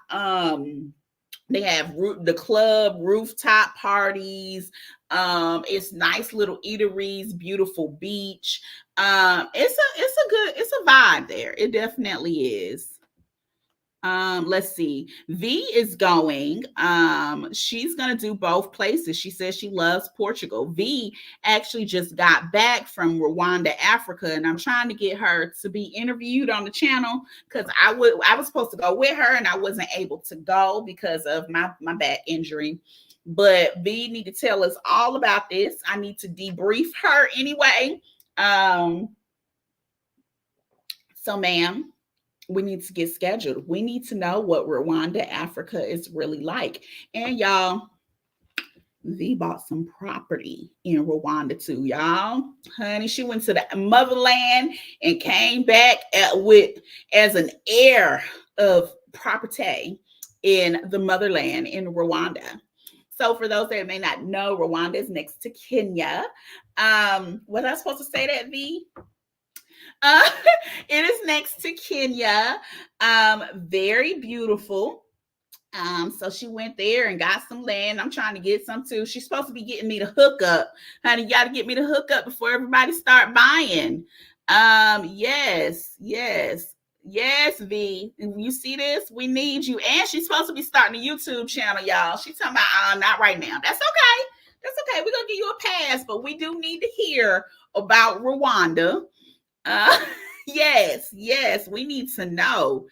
they have the club rooftop parties. It's nice little eateries, beautiful beach. It's a vibe there. It definitely is. Let's see. V is going. She's gonna do both places. She says she loves Portugal. V actually just got back from Rwanda, Africa, and I'm trying to get her to be interviewed on the channel because I was supposed to go with her and I wasn't able to go because of my back injury. But V need to tell us all about this. I need to debrief her anyway. So ma'am, we need to get scheduled. We need to know what Rwanda, Africa is really like. And y'all, V bought some property in Rwanda too, y'all. Honey, she went to the motherland and came back as an heir of property in the motherland in Rwanda. So for those that may not know, Rwanda is next to Kenya. Was I supposed to say that, V? It is next to Kenya. Very beautiful. So she went there and got some land. I'm trying to get some too. She's supposed to be getting me the hookup. Honey, you got to get me the hookup before everybody start buying. Yes, V. You see this? We need you. And she's supposed to be starting a YouTube channel, y'all. She's talking about not right now. That's okay. That's okay. We're gonna give you a pass, but we do need to hear about Rwanda. Yes, we need to know.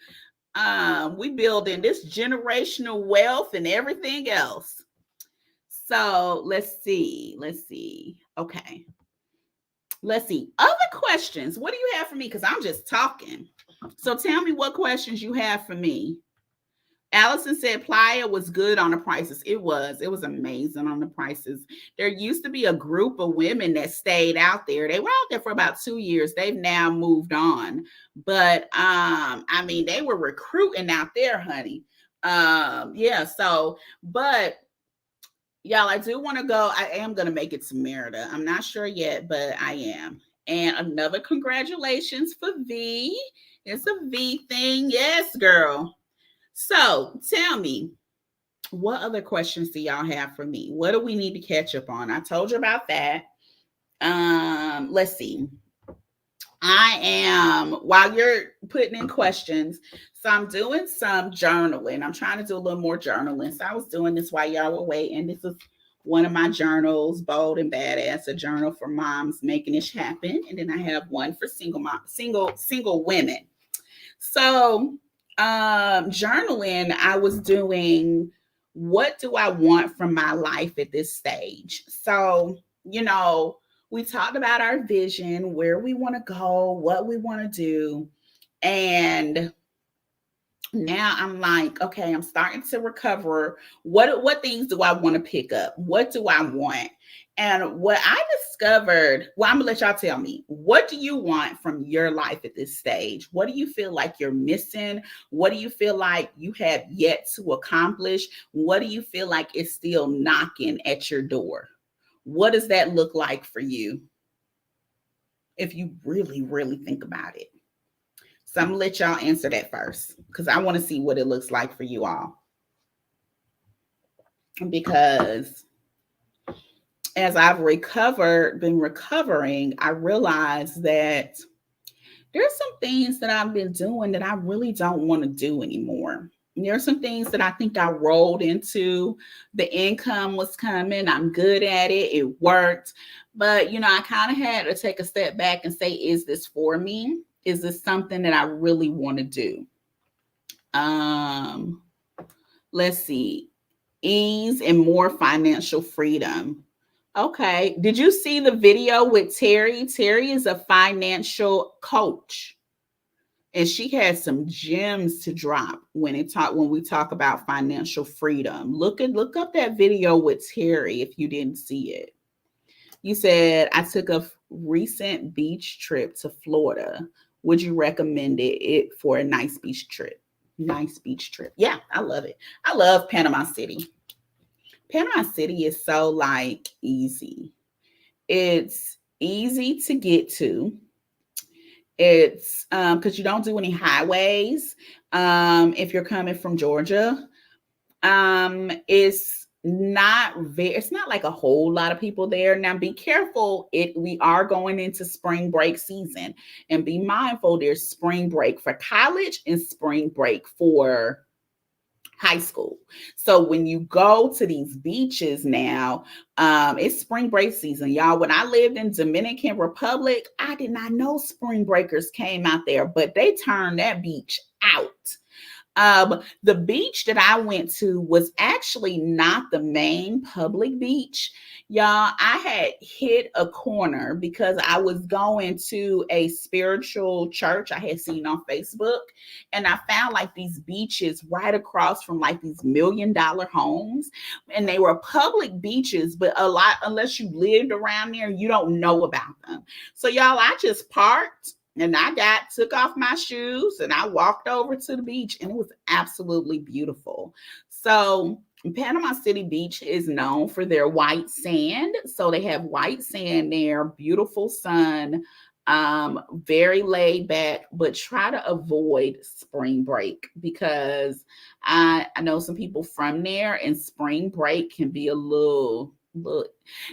We building this generational wealth and everything else. So let's see. Okay. Let's see. Other questions. What do you have for me? Because I'm just talking. So tell me what questions you have for me. Allison said Playa was good on the prices. It was amazing on the prices. There used to be a group of women that stayed out there. They were out there for about 2 years. They've now moved on. But I mean, they were recruiting out there, honey. Yeah, so, but y'all, I do want to go. I am going to make it to Merida. I'm not sure yet, but I am. And another congratulations for V. It's a V thing. Yes, girl. So tell me, what other questions do y'all have for me? What do we need to catch up on? I told you about that. Let's see. I am, while you're putting in questions, so I'm doing some journaling. I'm trying to do a little more journaling. So I was doing this while y'all were waiting. This is one of my journals, Bold and Badass, a journal for moms making it happen. And then I have one for single women. So journaling, I was doing, what do I want from my life at this stage? So, you know, we talked about our vision, where we want to go, what we want to do. And now I'm like, okay, I'm starting to recover. What things do I want to pick up? What do I want? And what I discovered, well, I'm gonna let y'all tell me, what do you want from your life at this stage? What do you feel like you're missing? What do you feel like you have yet to accomplish? What do you feel like is still knocking at your door? What does that look like for you? If you really, really think about it. So I'm gonna let y'all answer that first, because I want to see what it looks like for you all. Because as I've been recovering, I realized that there's some things that I've been doing that I really don't want to do anymore. There's some things that I think I rolled into. The income was coming. I'm good at it. It worked. But, I kind of had to take a step back and say, is this for me? Is this something that I really want to do? Um, let's see. Ease and more financial freedom. Okay. Did you see the video with Terry? Terry is a financial coach, and she has some gems to drop when we talk about financial freedom. Look up that video with Terry if you didn't see it. You said, I took a recent beach trip to Florida. Would you recommend it for a nice beach trip? Nice beach trip. Yeah, I love it. I love Panama City. Panama City is so like easy. It's easy to get to. It's because you don't do any highways. If you're coming from Georgia, it's not like a whole lot of people there. Now be careful. We are going into spring break season, and be mindful there's spring break for college and spring break for high school. So when you go to these beaches now, it's spring break season, y'all. When I lived in Dominican Republic, I did not know spring breakers came out there, but they turned that beach out. The beach that I went to was actually not the main public beach. Y'all, I had hit a corner because I was going to a spiritual church I had seen on Facebook, and I found like these beaches right across from like these $1 million homes, and they were public beaches, but a lot, unless you lived around there, you don't know about them. So y'all, I just parked and I took off my shoes and I walked over to the beach, and it was absolutely beautiful. So Panama City Beach is known for their white sand. So they have white sand there, beautiful sun, very laid back, but try to avoid spring break because I know some people from there, and spring break can be a little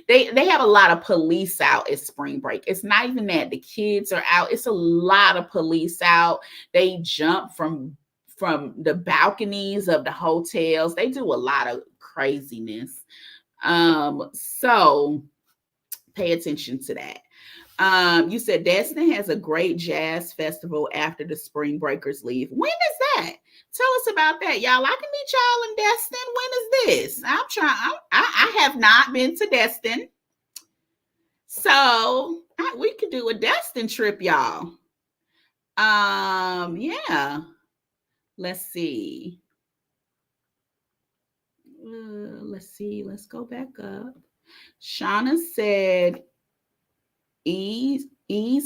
they have a lot of police out at spring break. It's not even that the kids are out. It's a lot of police out. They jump from the balconies of the hotels. They do a lot of craziness. So pay attention to that. You said Destin has a great jazz festival after the spring breakers leave. When is that? Tell us about that, y'all. I can meet y'all in Destin. When is this? I'm trying. I have not been to Destin, so we could do a Destin trip, y'all. Yeah. Let's see. Let's go back up. Shauna said ease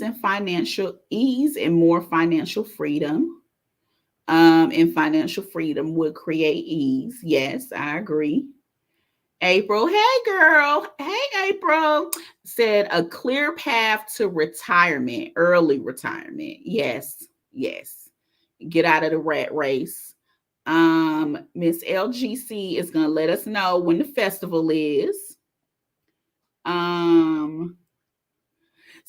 and more financial freedom. And financial freedom would create ease. Yes, I agree. April, hey girl, hey April, said a clear path to retirement, early retirement. Yes, get out of the rat race. Miss LGC is gonna let us know when the festival is.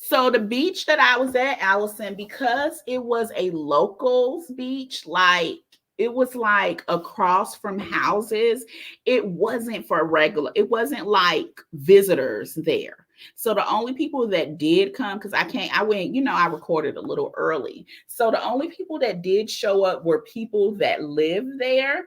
So the beach that I was at, Allison, because it was a locals beach, like it was like across from houses. It wasn't it wasn't like visitors there. So the only people that did come, because I went, I recorded a little early. So the only people that did show up were people that live there.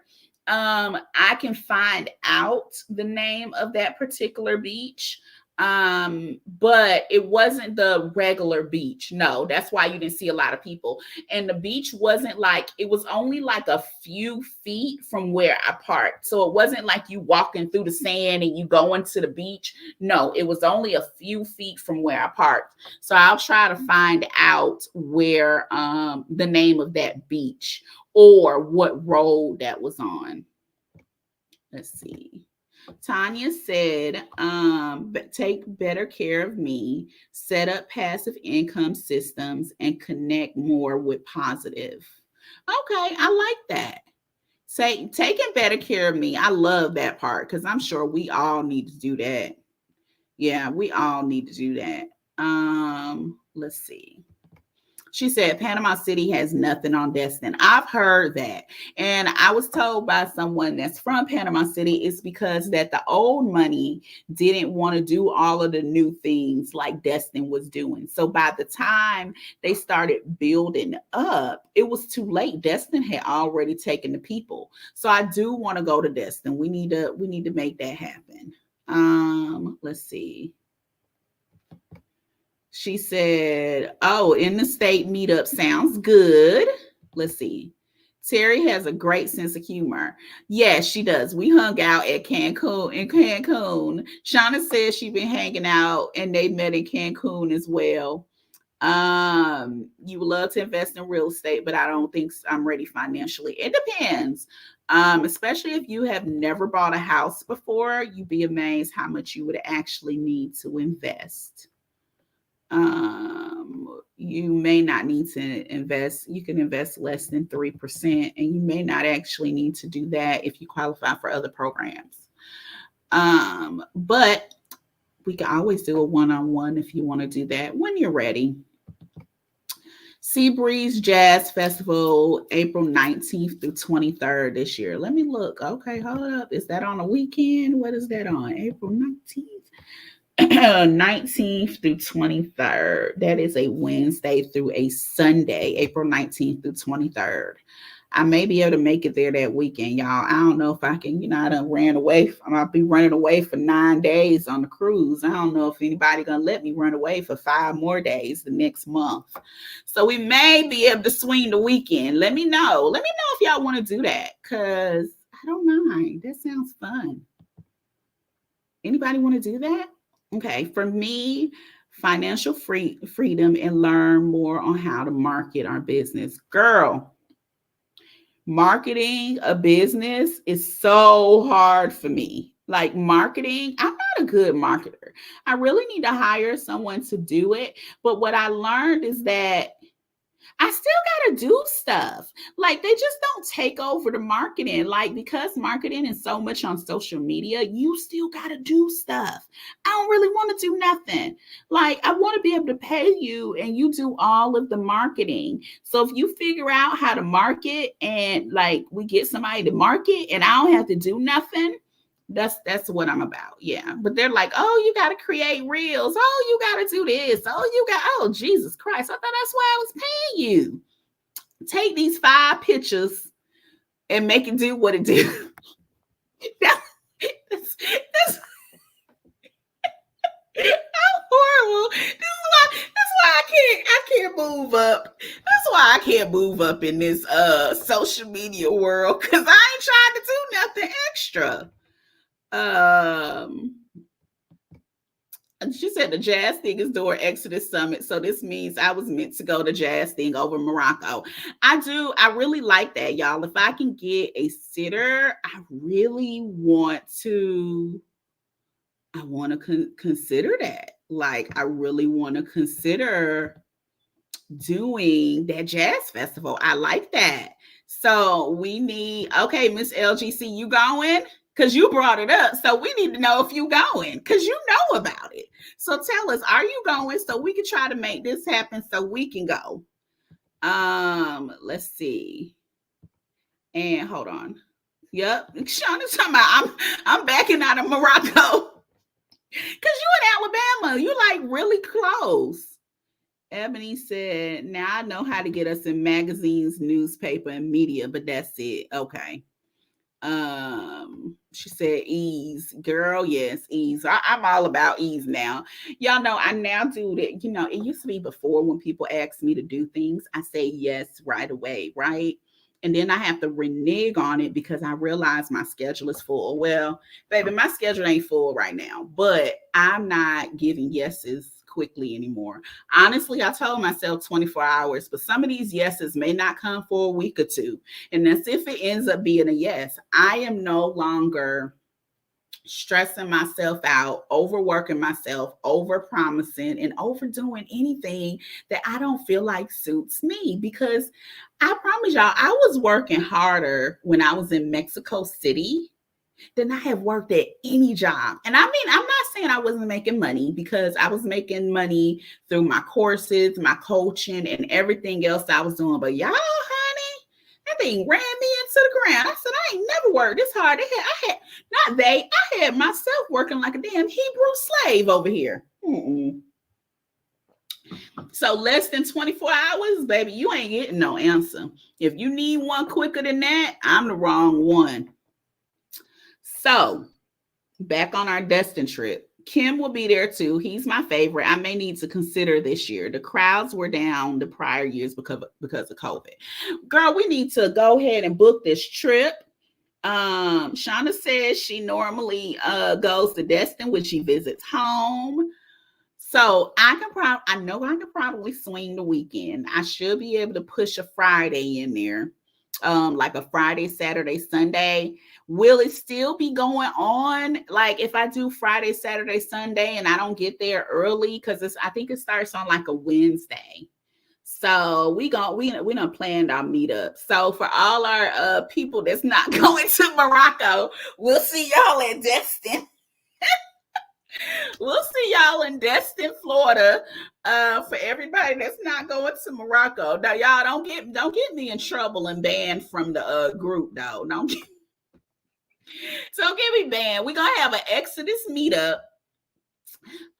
I can find out the name of that particular beach. But it wasn't the regular beach. No, that's why you didn't see a lot of people. And the beach wasn't like, it was only like a few feet from where I parked. So it wasn't like you walking through the sand and you going to the beach. No, it was only a few feet from where I parked. So I'll try to find out where the name of that beach or what road that was on. Let's see. Tanya said, take better care of me, set up passive income systems, and connect more with positive. Okay, I like that. Taking better care of me. I love that part because I'm sure we all need to do that. Yeah, we all need to do that. Let's see. She said Panama City has nothing on Destin. I've heard that. And I was told by someone that's from Panama City it's because that the old money didn't want to do all of the new things like Destin was doing. So by the time they started building up, it was too late. Destin had already taken the people. So I do want to go to Destin. We need to make that happen. Let's see. She said, oh, in the state meetup sounds good. Let's see. Terry has a great sense of humor. Yes, she does. We hung out at Cancun. Shauna says she's been hanging out and they met in Cancun as well. You would love to invest in real estate, but I don't think I'm ready financially. It depends. Especially if you have never bought a house before, you'd be amazed how much you would actually need to invest. You may not need to invest. You can invest less than 3%, and you may not actually need to do that if you qualify for other programs. But we can always do a one-on-one if you want to do that when you're ready. Seabreeze Jazz Festival, April 19th through 23rd this year. Let me look. Okay, hold up. Is that on a weekend? What is that on? April 19th? 19th through 23rd. That is a Wednesday through a Sunday, April 19th through 23rd. I may be able to make it there that weekend, y'all. I don't know if I can, I done ran away. I'll be running away for 9 days on the cruise. I don't know if anybody gonna let me run away for 5 more days the next month. So we may be able to swing the weekend. Let me know. Let me know if y'all want to do that, because I don't mind. That sounds fun. Anybody want to do that? Okay, for me, financial freedom and learn more on how to market our business. Girl, marketing a business is so hard for me. Like marketing, I'm not a good marketer. I really need to hire someone to do it. But what I learned is that I still got to do stuff. Like they just don't take over the marketing. Like because marketing is so much on social media, you still got to do stuff. I don't really want to do nothing. Like I want to be able to pay you and you do all of the marketing. So if you figure out how to market and like we get somebody to market and I don't have to do nothing, that's what I'm about. Yeah. But they're like, oh, you got to create reels. Oh, you got to do this. Oh, Jesus Christ. I thought that's why I was paying you. Take these 5 pictures and make it do what it do. that's horrible. That's why I can't move up. That's why I can't move up in this social media world, because I ain't trying to do nothing extra. She said the jazz thing is during Exodus Summit, so this means I was meant to go to jazz thing over Morocco. I really like that, y'all. If I can get a sitter, I really want to consider that. Like I really want to consider doing that jazz festival. I like that. So we need, okay, Miss LGC, you going? Because you brought it up. So we need to know if you going, because you know about it. So tell us, are you going so we can try to make this happen so we can go? Let's see. And hold on. Yep. Shauna's talking about I'm backing out of Morocco. Because you in Alabama. You like really close. Ebony said, now I know how to get us in magazines, newspaper, and media, but that's it. Okay. She said ease. Girl, yes, ease. I'm all about ease now. Y'all know I now do that. It used to be before when people asked me to do things, I say yes right away, right? And then I have to renege on it because I realize my schedule is full. Well, baby, my schedule ain't full right now, but I'm not giving yeses quickly anymore. Honestly, I told myself 24 hours, but some of these yeses may not come for a week or two. And that's if it ends up being a yes. I am no longer stressing myself out, overworking myself, over promising, and overdoing anything that I don't feel like suits me. Because I promise y'all, I was working harder when I was in Mexico City than I have worked at any job. And I mean, I'm not saying I wasn't making money, because I was making money through my courses, my coaching, and everything else I was doing. But y'all, honey, that thing ran me into the ground. I said, I ain't never worked this hard. I had myself working like a damn Hebrew slave over here. So less than 24 hours, baby, you ain't getting no answer. If you need one quicker than that, I'm the wrong one. So back on our Destin trip, Kim will be there too. He's my favorite. I may need to consider this year. The crowds were down the prior years because of COVID. Girl, we need to go ahead and book this trip. Shauna says she normally goes to Destin when she visits home. So I know I can probably swing the weekend. I should be able to push a Friday in there, like a Friday, Saturday, Sunday. Will it still be going on? Like if I do Friday, Saturday, Sunday, and I don't get there early, because I think it starts on like a Wednesday. So we done planned our meetup. So for all our people that's not going to Morocco, we'll see y'all in Destin. We'll see y'all in Destin, Florida. For everybody that's not going to Morocco. Now, y'all don't get me in trouble and banned from the group, though. Don't get me banned. We're gonna have an Exodus meetup.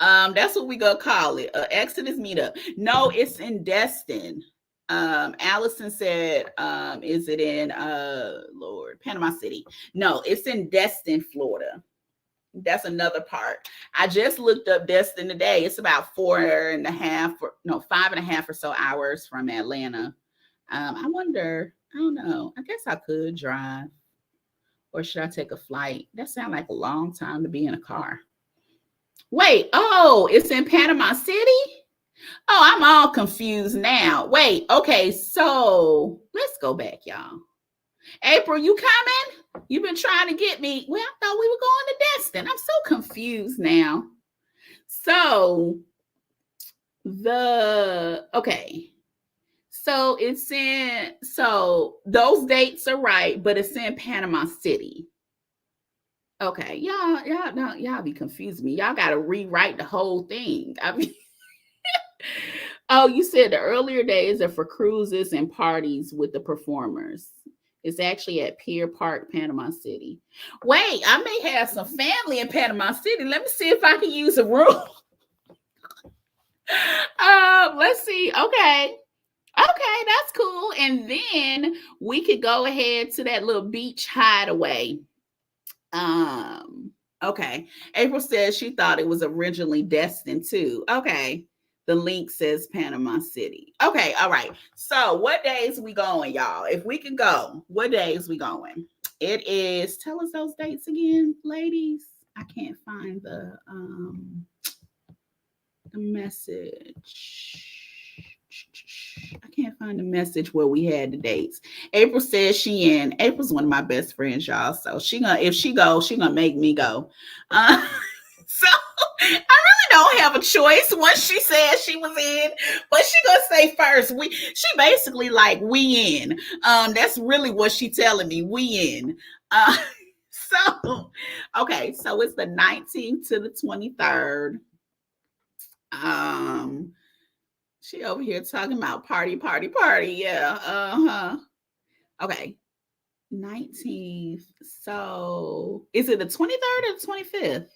That's what we gonna call it, an Exodus meetup. No, it's in Destin. Allison said, is it in Panama City? No, it's in Destin, Florida. That's another part. I just looked up Destin today. It's about 5.5 or so hours from Atlanta. I wonder, I don't know. I guess I could drive, or should I take a flight? That sounds like a long time to be in a car. Wait, it's in Panama City? Oh, I'm all confused now. Wait, okay, so let's go back, y'all. April, you coming? You've been trying to get me. Well, I thought we were going to Destin. I'm so confused now. So so those dates are right, but it's in Panama City. Okay, y'all be confusing me. Y'all got to rewrite the whole thing. I mean, oh, you said the earlier days are for cruises and parties with the performers. It's actually at Pier Park, Panama City. Wait, I may have some family in Panama City. Let me see if I can use a room. Let's see. Okay, that's cool. And then we could go ahead to that little beach hideaway. Okay. April says she thought it was originally Destin too. Okay. The link says Panama City. Okay, all right. So what days we going, y'all? If we can go, what days we going? It is, tell us those dates again, ladies. I can't find the message. I can't find the message where we had the dates. April says she in. April's one of my best friends, y'all. So if she goes, she gonna make me go. So I really don't have a choice once she says she was in, but she gonna say first. She basically like, we in. That's really what she telling me. We in. So okay, so it's the 19th to the 23rd. She over here talking about party. Yeah. Okay. 19th. So is it the 23rd or the 25th?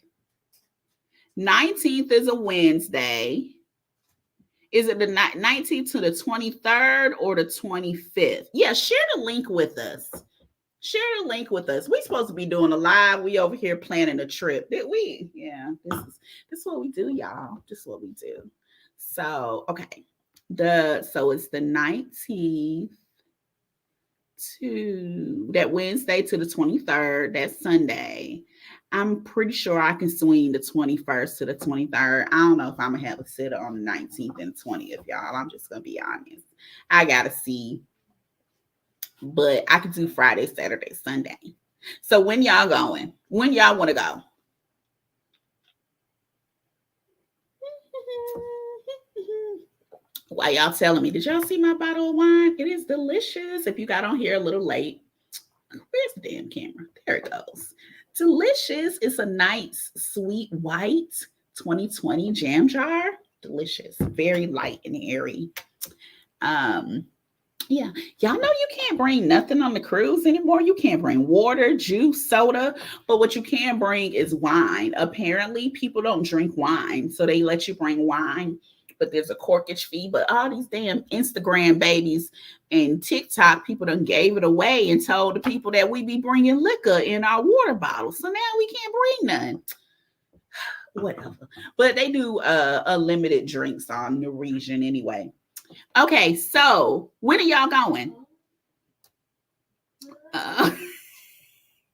19th is a Wednesday. Is it the 19th to the 23rd or the 25th? Yeah, share the link with us. We supposed to be doing a live. We over here planning a trip. Did we? Yeah, this is what we do, y'all. This is what we do. So, okay. So it's the 19th to that Wednesday to the 23rd. That's Sunday. I'm pretty sure I can swing the 21st to the 23rd. I don't know if I'm gonna have a sitter on the 19th and 20th, y'all. I'm just gonna be honest. I gotta see. But I could do Friday, Saturday, Sunday. So when y'all going? When y'all want to go? Why y'all telling me? Did y'all see my bottle of wine? It is delicious. If you got on here a little late, where's the damn camera? There it goes. Delicious. It's a nice sweet white 2020 jam jar. Delicious. Very light and airy. Um, yeah, y'all know you can't bring nothing on the cruise anymore. You can't bring water, juice, soda, but what you can bring is wine. Apparently, people don't drink wine, so they let you bring wine, but there's a corkage fee. But all these damn Instagram babies and TikTok people done gave it away and told the people that we be bringing liquor in our water bottles, so now we can't bring none. Whatever, but they do unlimited drinks on Norwegian anyway. Okay, so when are y'all going?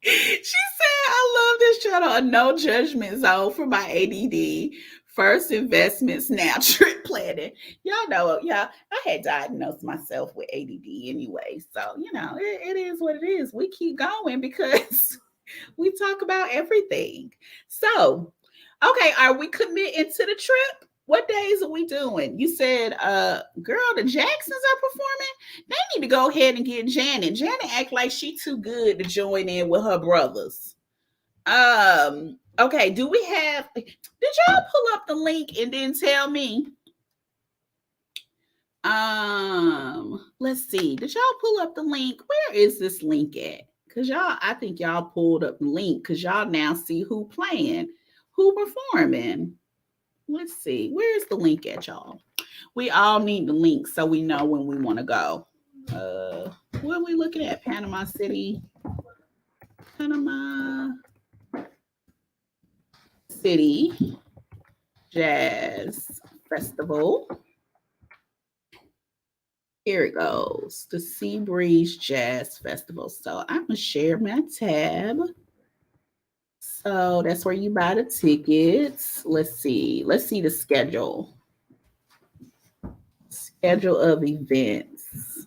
She said, I love this channel, a no judgment zone for my ADD. First investments now, trip planning. Y'all know, yeah, I had diagnosed myself with ADD anyway. So, it is what it is. We keep going because we talk about everything. So, okay, are we committing to the trip? What days are we doing? You said, girl, the Jacksons are performing. They need to go ahead and get Janet. Janet act like she too good to join in with her brothers. Okay, did y'all pull up the link and then tell me? Let's see. Did y'all pull up the link? Where is this link at? Because I think y'all pulled up the link because y'all now see who playing, who performing. Let's see. Where's the link at, y'all? We all need the link so we know when we want to go. What are we looking at? Panama City. Panama City Jazz Festival. Here it goes. The Sea Breeze Jazz Festival. So I'm going to share my tab. So that's where you buy the tickets. Let's see. Let's see the schedule. Schedule of events.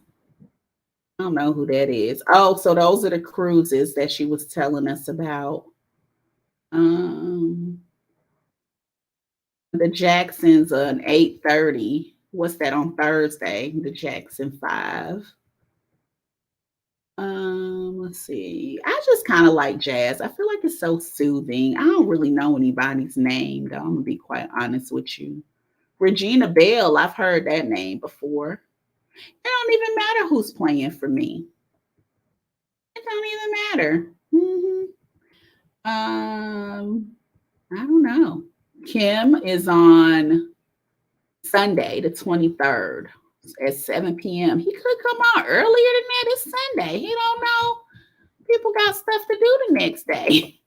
I don't know who that is. Oh, so those are the cruises that she was telling us about. The Jacksons on 8:30. What's that on Thursday? The Jackson 5. Let's see. I just kind of like jazz. I feel like it's so soothing. I don't really know anybody's name, though. I'm gonna be quite honest with you. Regina Bell, I've heard that name before. It don't even matter who's playing for me. It don't even matter. I don't know. Kim is on Sunday, the 23rd at 7 p.m. He could come on earlier than that. It's Sunday. He don't know. People got stuff to do the next day.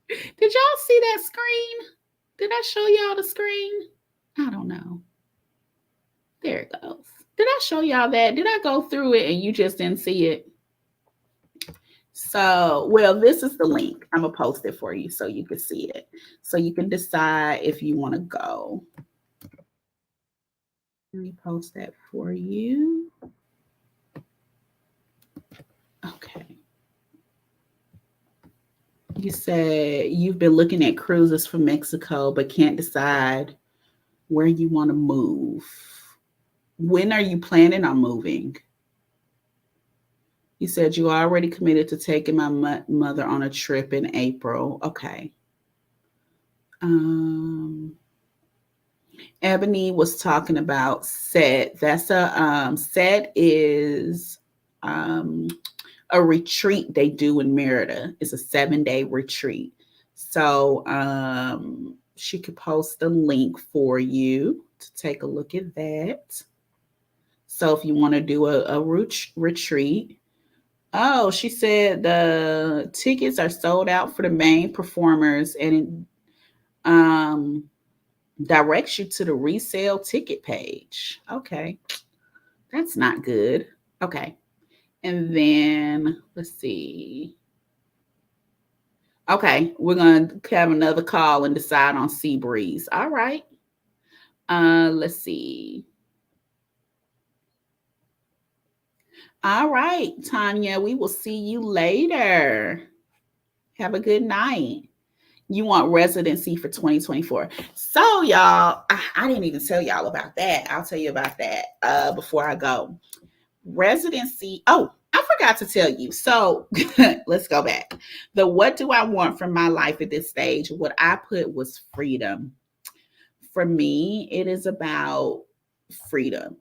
Did y'all see that screen? Did I show y'all the screen? I don't know. There it goes. Did I show y'all that? Did I go through it and you just didn't see it? So, well, this is the link. I'm going to post it for you so you can see it. So you can decide if you want to go. Let me post that for you. Okay. You said you've been looking at cruises from Mexico, but can't decide where you want to move. When are you planning on moving? You said you already committed to taking my mother on a trip in April. Okay. Ebony was talking about SET. That's SET is a retreat they do in Merida. It's a 7-day retreat. So she could post a link for you to take a look at that. So if you want to do a retreat. Oh, she said the tickets are sold out for the main performers, and it directs you to the resale ticket page. Okay. That's not good. Okay. And then let's see. Okay, we're going to have another call and decide on Sea Breeze. All right. Let's see. All right, Tanya, we will see you later. Have a good night. You want residency for 2024. So, y'all, I didn't even tell y'all about that. I'll tell you about that before I go. Residency. Oh, I forgot to tell you. So let's go back. The what do I want from my life at this stage? What I put was freedom. For me, it is about freedom,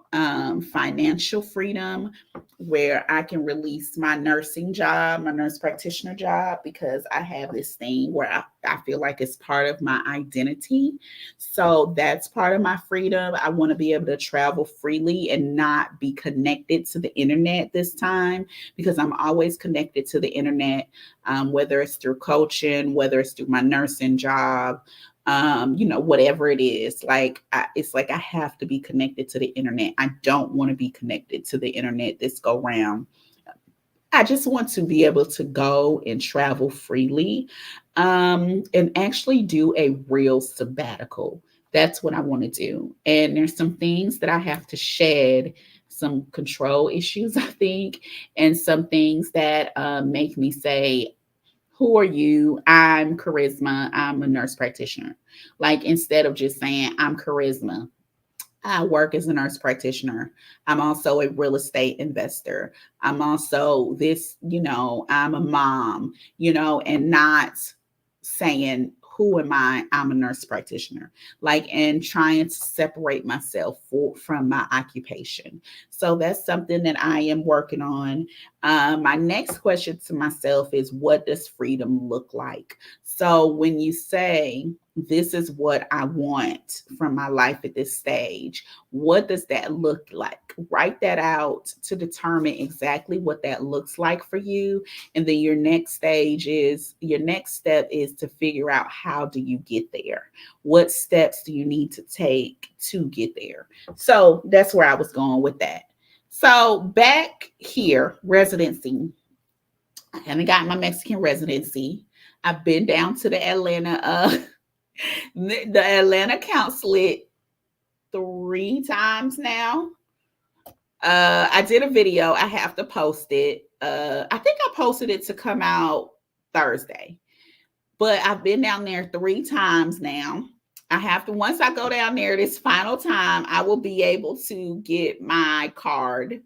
financial freedom, where I can release my nursing job, my nurse practitioner job, because I have this thing where I feel like it's part of my identity. So that's part of my freedom. I want to be able to travel freely and not be connected to the internet this time, because I'm always connected to the internet, whether it's through coaching, whether it's through my nursing job, whatever it is. It's like I have to be connected to the internet. I don't want to be connected to the internet this go round. I just want to be able to go and travel freely, and actually do a real sabbatical. That's what I want to do. And there's some things that I have to shed, some control issues, I think, and some things that make me say, who are you? I'm Charisma. I'm a nurse practitioner. Like, instead of just saying I'm Charisma, I work as a nurse practitioner. I'm also a real estate investor. I'm also this, I'm a mom, and not saying, who am I? I'm a nurse practitioner. And trying to separate myself from my occupation. So that's something that I am working on. My next question to myself is, what does freedom look like? So when you say, this is what I want from my life at this stage, what does that look like? Write that out to determine exactly what that looks like for you. And then your next step is to figure out, how do you get there? What steps do you need to take to get there? So that's where I was going with that. So back here, residency. I haven't gotten my Mexican residency. I've been down to the Atlanta consulate 3 times now. I did a video. I have to post it. I think I posted it to come out Thursday, but I've been down there 3 times now. I have to, once I go down there this final time, I will be able to get my card.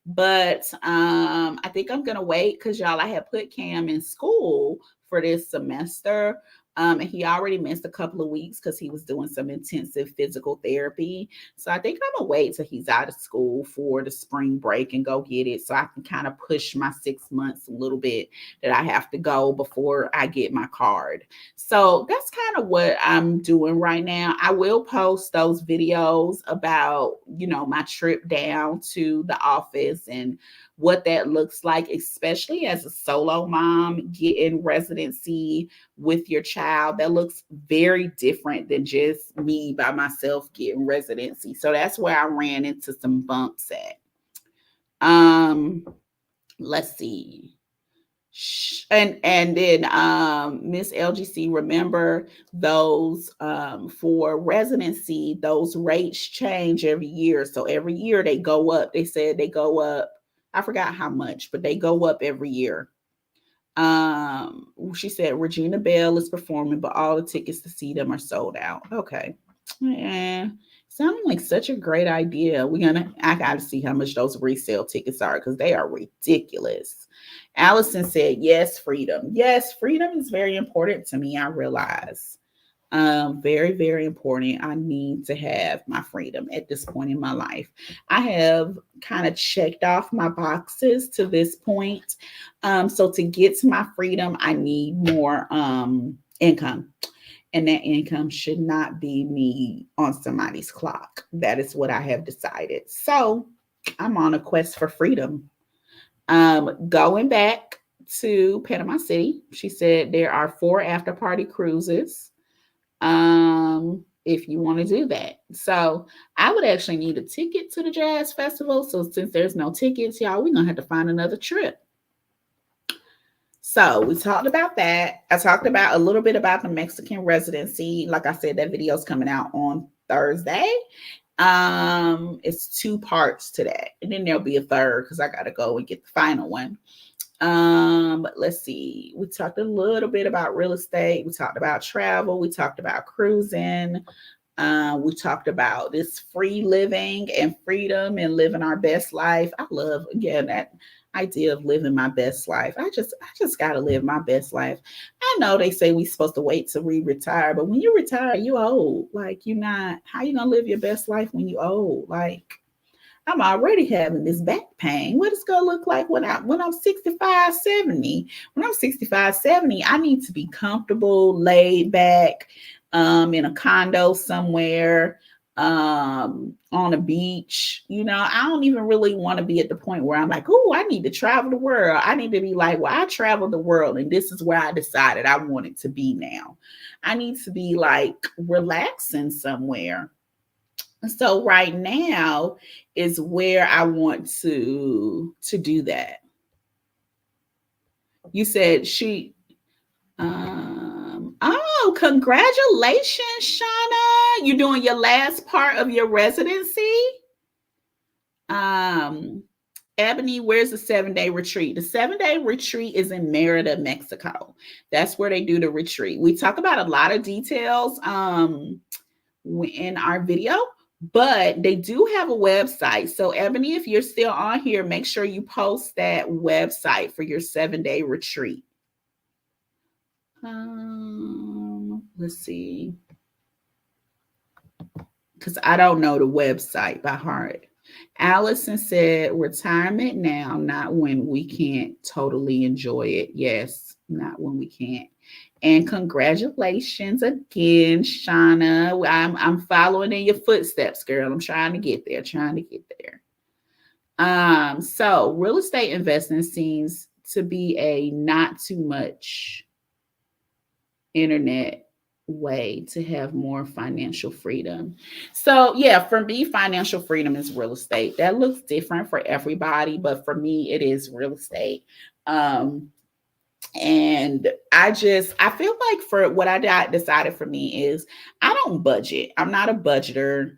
But I think I'm gonna wait, because y'all, I had put Cam in school for this semester. And he already missed a couple of weeks because he was doing some intensive physical therapy. So I think I'm gonna wait till he's out of school for the spring break and go get it, so I can kind of push my 6 months a little bit that I have to go before I get my card. So that's kind of what I'm doing right now. I will post those videos about, my trip down to the office and what that looks like, especially as a solo mom getting residency with your child. That looks very different than just me by myself getting residency. So that's where I ran into some bumps at. Let's see. And then Miss LGC, remember those for residency, those rates change every year. So every year they go up. They said they go up. I forgot how much, but they go up every year. She said Regina Bell is performing, but all the tickets to see them are sold out. Okay. Yeah. Sounding like such a great idea. I got to see how much those resale tickets are, because they are ridiculous. Allison said, yes, freedom. Yes, freedom is very important to me, I realize. Very, very important. I need to have my freedom at this point in my life. I have kind of checked off my boxes to this point. So to get to my freedom, I need more income. And that income should not be me on somebody's clock. That is what I have decided. So I'm on a quest for freedom. Going back to Panama City, she said there are 4 after party cruises. If you want to do that. So I would actually need a ticket to the jazz festival. So since there's no tickets, y'all, we're gonna have to find another trip. So we talked about that. I talked about a little bit about the Mexican residency. Like I said, that video is coming out on Thursday. It's 2 parts to that, and then there'll be a third because I gotta go and get the final one. Let's see. We talked a little bit about real estate. We talked about travel. We talked about cruising. We talked about this free living and freedom and living our best life. I love, again, that idea of living my best life. I just gotta live my best life. I know they say we supposed to wait till we retire, but when you retire, you old. Like you not how you gonna live your best life when you old? Like I'm already having this back pain. What it's gonna look like when I'm 65, 70? When I'm 65, 70, I need to be comfortable, laid back, in a condo somewhere, on a beach. I don't even really want to be at the point where I'm like, oh, I need to travel the world. I need to be like, well, I traveled the world and this is where I decided I want it to be now. I need to be like relaxing somewhere. So right now is where I want to do that. You said oh, congratulations, Shauna. You're doing your last part of your residency. Ebony, where's the 7-day retreat? The 7-day retreat is in Merida, Mexico. That's where they do the retreat. We talk about a lot of details in our video, but they do have a website. So Ebony, if you're still on here, make sure you post that website for your 7-day retreat. Let's see, because I don't know the website by heart. Allison said, retirement now, not when we can't totally enjoy it. Yes, not when we can't. And congratulations again, Shauna. I'm following in your footsteps, girl. I'm trying to get there, So real estate investing seems to be a not too much internet way to have more financial freedom. So yeah, for me, financial freedom is real estate. That looks different for everybody, but for me, it is real estate. And I feel like for what I decided for me is I don't budget. I'm not a budgeter.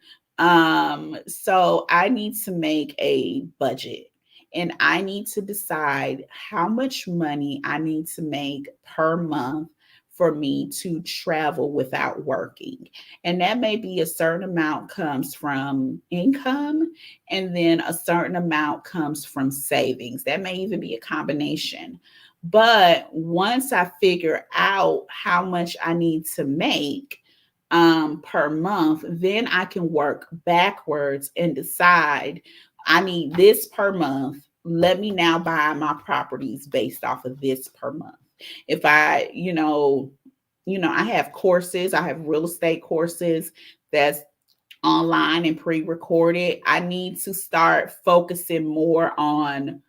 So I need to make a budget and I need to decide how much money I need to make per month for me to travel without working. And that may be a certain amount comes from income and then a certain amount comes from savings. That may even be a combination. But once I figure out how much I need to make per month, then I can work backwards and decide I need this per month. Let me now buy my properties based off of this per month. If I, I have courses, I have real estate courses that's online and pre-recorded. I need to start focusing more on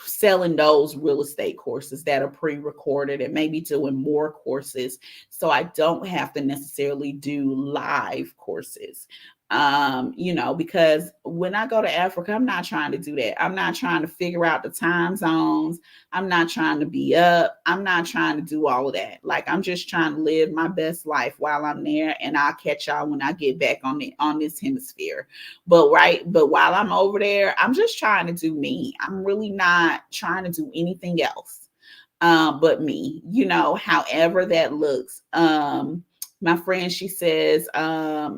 selling those real estate courses that are pre-recorded and maybe doing more courses so I don't have to necessarily do live courses. Because when I go to Africa, I'm not trying to do that. I'm not trying to figure out the time zones. I'm not trying to be up. I'm not trying to do all of that. Like I'm just trying to live my best life while I'm there, and I'll catch y'all when I get back on this hemisphere. But while I'm over there, I'm just trying to do me. I'm really not trying to do anything else but me, however that looks. My friend, she says,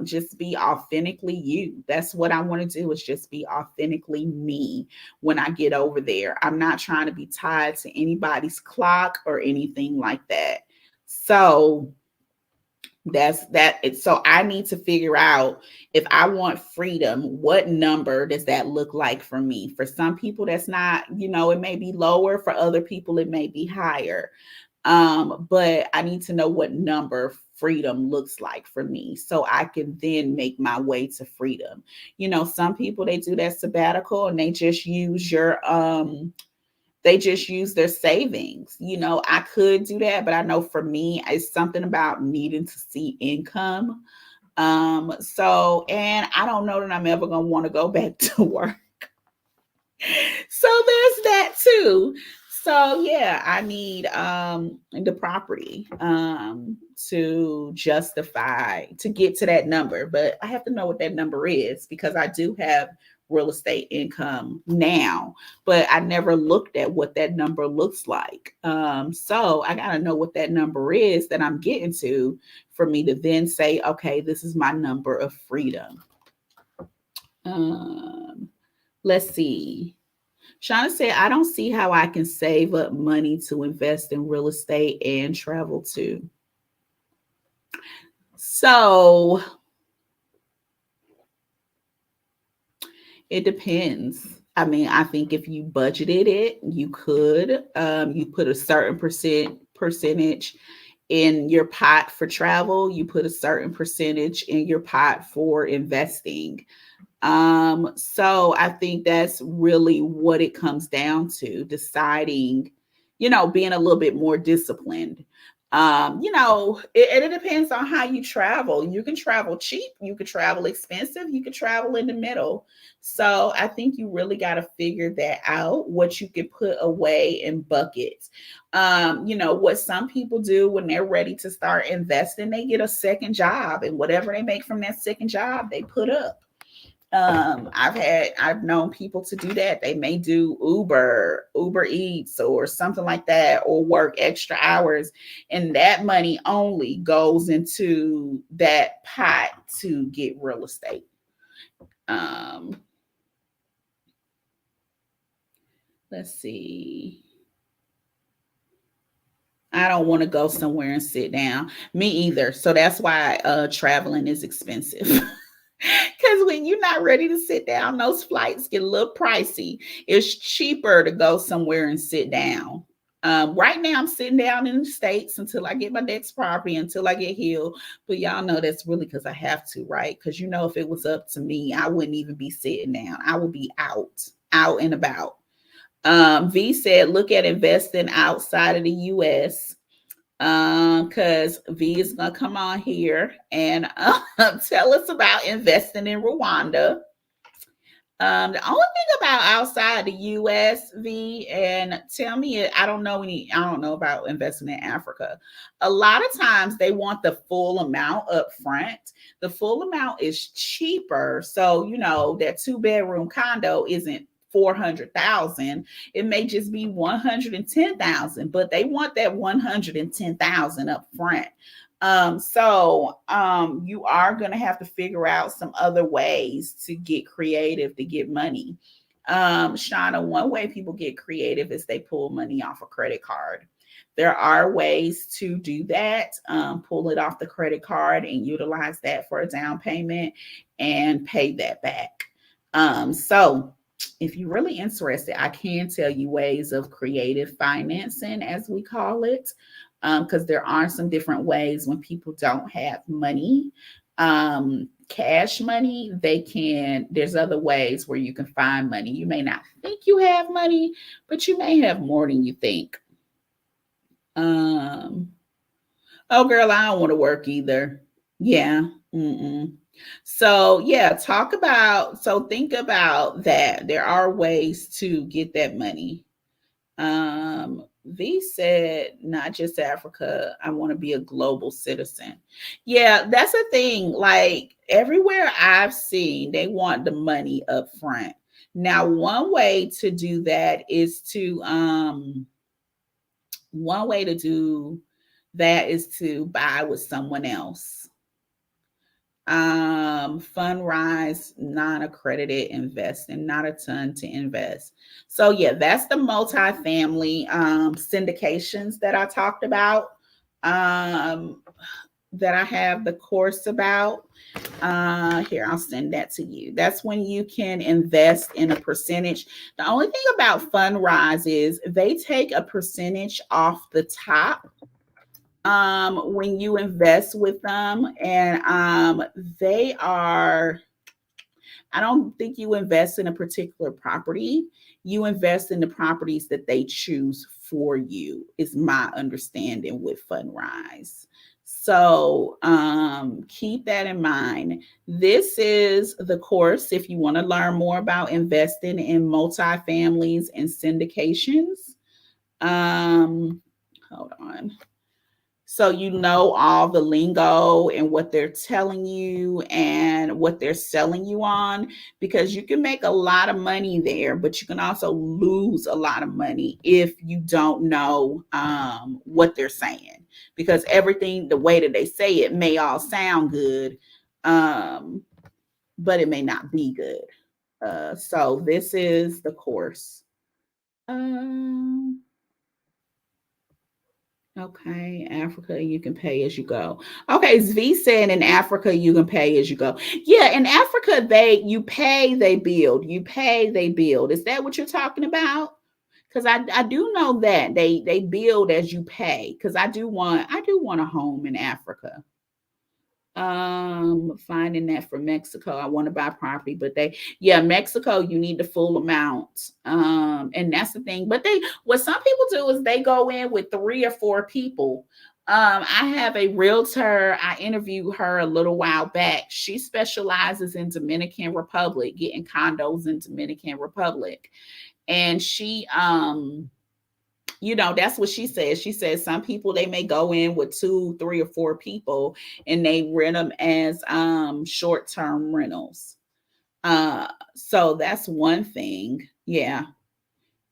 just be authentically you. That's what I want to do, is just be authentically me when I get over there. I'm not trying to be tied to anybody's clock or anything like that. So that's that. So I need to figure out, if I want freedom, what number does that look like for me? For some people, that's not, it may be lower. For other people, it may be higher. But I need to know what number freedom looks like for me so I can then make my way to freedom. Some people, they do that sabbatical and they just use their savings. I could do that, but I know for me, it's something about needing to see income. And I don't know that I'm ever going to want to go back to work. So there's that too. So yeah, I need the property to justify, to get to that number, but I have to know what that number is because I do have real estate income now, but I never looked at what that number looks like. So I got to know what that number is that I'm getting to for me to then say, okay, this is my number of freedom. Let's see. Shauna said, I don't see how I can save up money to invest in real estate and travel too. So it depends. I mean, I think if you budgeted it, you could. You put a certain percentage in your pot for travel. You put a certain percentage in your pot for investing. So I think that's really what it comes down to, deciding, being a little bit more disciplined. It depends on how you travel. You can travel cheap, you could travel expensive, you could travel in the middle. So I think you really got to figure that out, what you can put away in buckets. What some people do when they're ready to start investing, they get a second job, and whatever they make from that second job, they put up. I've known people to do that. They may do Uber Eats or something like that, or work extra hours, and that money only goes into that pot to get real estate. um let's see. I don't want to go somewhere and sit down. Me either. So that's why traveling is expensive. Because when you're not ready to sit down, those flights get a little pricey. It's cheaper to go somewhere and sit down. Right now, I'm sitting down in the States until I get my next property, until I get healed. But y'all know that's really because I have to, right? Because if it was up to me, I wouldn't even be sitting down. I would be out and about. V said, look at investing outside of the US. Because V is gonna come on here and tell us about investing in Rwanda. The only thing about outside the US, V, and tell me, I don't know about investing in Africa. A lot of times they want the full amount up front. The full amount is cheaper. So, that 2-bedroom condo isn't 400,000. It may just be 110,000, but they want that 110,000 up front. So you are going to have to figure out some other ways to get creative to get money. Shauna, one way people get creative is they pull money off a credit card. There are ways to do that. Pull it off the credit card and utilize that for a down payment and pay that back. So if you're really interested, I can tell you ways of creative financing, as we call it, because there are some different ways when people don't have money, cash money. There's other ways where you can find money. You may not think you have money, but you may have more than you think. Oh, girl, I don't want to work either. Yeah. Mm-mm. So yeah, think about that. There are ways to get that money. V said, not just Africa, I want to be a global citizen. Yeah, that's a thing. Like everywhere I've seen, they want the money up front. Now, one way to do that is to buy with someone else. Fundrise, non-accredited investing, not a ton to invest. So yeah, that's the multifamily syndications that I talked about, that I have the course about. Here, I'll send that to you. That's when you can invest in a percentage. The only thing about Fundrise is they take a percentage off the top when you invest with them, and I don't think you invest in a particular property. You invest in the properties that they choose for you, is my understanding with Fundrise. So keep that in mind. This is the course if you want to learn more about investing in multifamilies and syndications. Hold on. So all the lingo and what they're telling you and what they're selling you on, because you can make a lot of money there, but you can also lose a lot of money if you don't know what they're saying, because everything, the way that they say it may all sound good, but it may not be good. So this is the course. Um, okay, Africa, you can pay as you go. Okay, Zvi said in Africa you can pay as you go. Yeah, in Africa you pay, they build. You pay, they build. Is that what you're talking about? Because I do know that they build as you pay. Because I do want a home in Africa. Finding that for Mexico, I want to buy property, but Mexico, you need the full amount. And that's the thing. But what some people do is they go in with 3 or 4 people. I have a realtor, I interviewed her a little while back. She specializes in Dominican Republic, getting condos in Dominican Republic. And that's what she says. She says some people, they may go in with 2, 3, or 4 people, and they rent them as short-term rentals. So that's one thing. Yeah.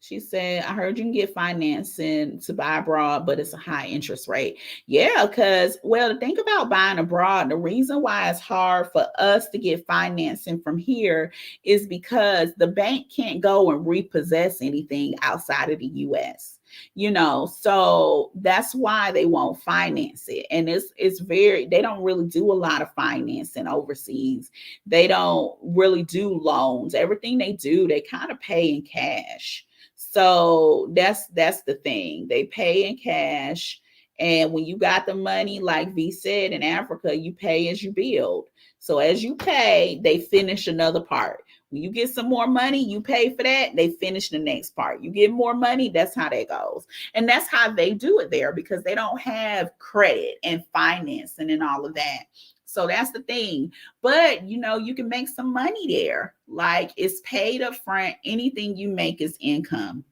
She said, I heard you can get financing to buy abroad, but it's a high interest rate. Yeah, because, well, the thing about buying abroad, the reason why it's hard for us to get financing from here is because the bank can't go and repossess anything outside of the US. So that's why they won't finance it. And they don't really do a lot of financing overseas. They don't really do loans. Everything they do, they kind of pay in cash. So that's the thing. They pay in cash. And when you got the money, like V said, in Africa, you pay as you build. So as you pay, they finish another part. When you get some more money, you pay for that, they finish the next part. You get more money, that's how that goes. And that's how they do it there, because they don't have credit and financing and all of that. So that's the thing. But you can make some money there. Like, it's paid up front. Anything you make is income.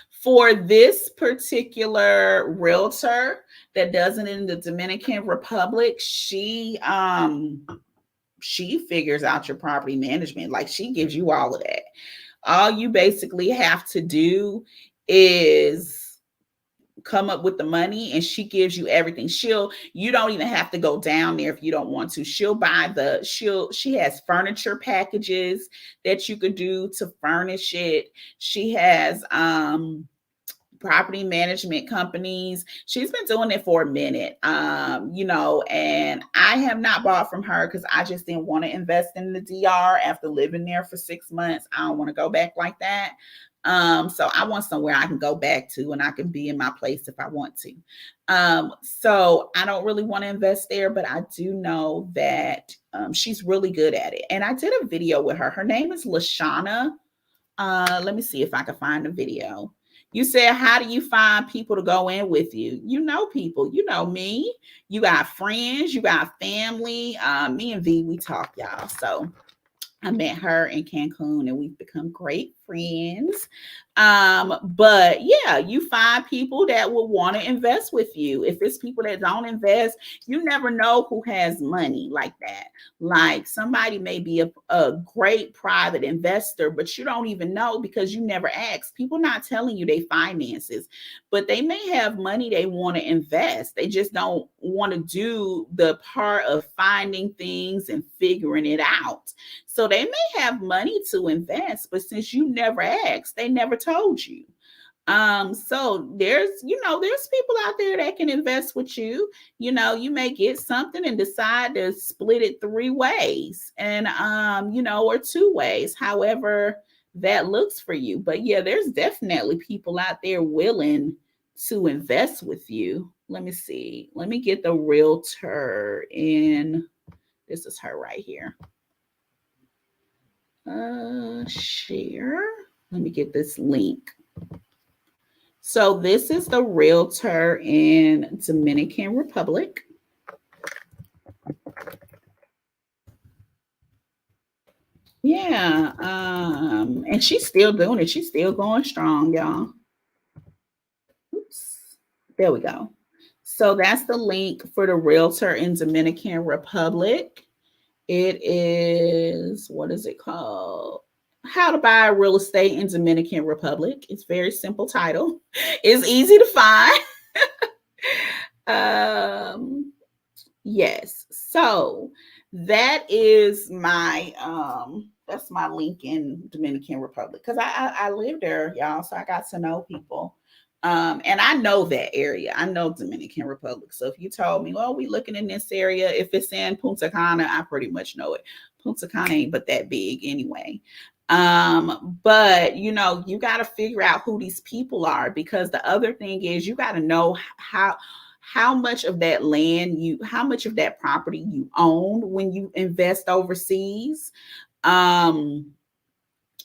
For this particular realtor that does it in the Dominican Republic, she figures out your property management. Like, she gives you all of that. All you basically have to do is come up with the money, and she gives you everything. You don't even have to go down there if you don't want to. She has furniture packages that you could do to furnish it. She has property management companies. She's been doing it for a minute. And I have not bought from her because I just didn't want to invest in the DR after living there for 6 months. I don't want to go back like that. So I want somewhere I can go back to, and I can be in my place if I want to. So I don't really want to invest there, but I do know that she's really good at it. And I did a video with her. Her name is Lashana. Let me see if I can find a video. You said, how do you find people to go in with you? You know people. You know me. You got friends. You got family. Me and V, we talk, y'all. So I met her in Cancun, and we've become great friends. But yeah, you find people that will want to invest with you. If it's people that don't invest, you never know who has money like that. Like, somebody may be a great private investor, but you don't even know because you never ask. People not telling you their finances, but they may have money they want to invest. They just don't want to do the part of finding things and figuring it out. So they may have money to invest, but since you never asked, they never told you. So there's people out there that can invest with you. You may get something and decide to split it 3 ways, and or 2 ways, however that looks for you. But yeah, there's definitely people out there willing to invest with you. Let me see. Let me get the realtor in. This is her right here. Share. Let me get this link. So this is the realtor in Dominican Republic. Yeah. And she's still doing it. She's still going strong, y'all. Oops. There we go. So that's the link for the realtor in Dominican Republic. It is, what is it called? How to Buy Real Estate in Dominican Republic. It's very simple title. It's easy to find. Yes. So that is my That's my link in Dominican Republic because I live there, y'all. So I got to know people. And I know that area. I know Dominican Republic. So if you told me, well, we looking in this area, if it's in Punta Cana, I pretty much know it. Punta Cana ain't but that big anyway. But you got to figure out who these people are, because the other thing is you got to know how much of that how much of that property you own when you invest overseas. um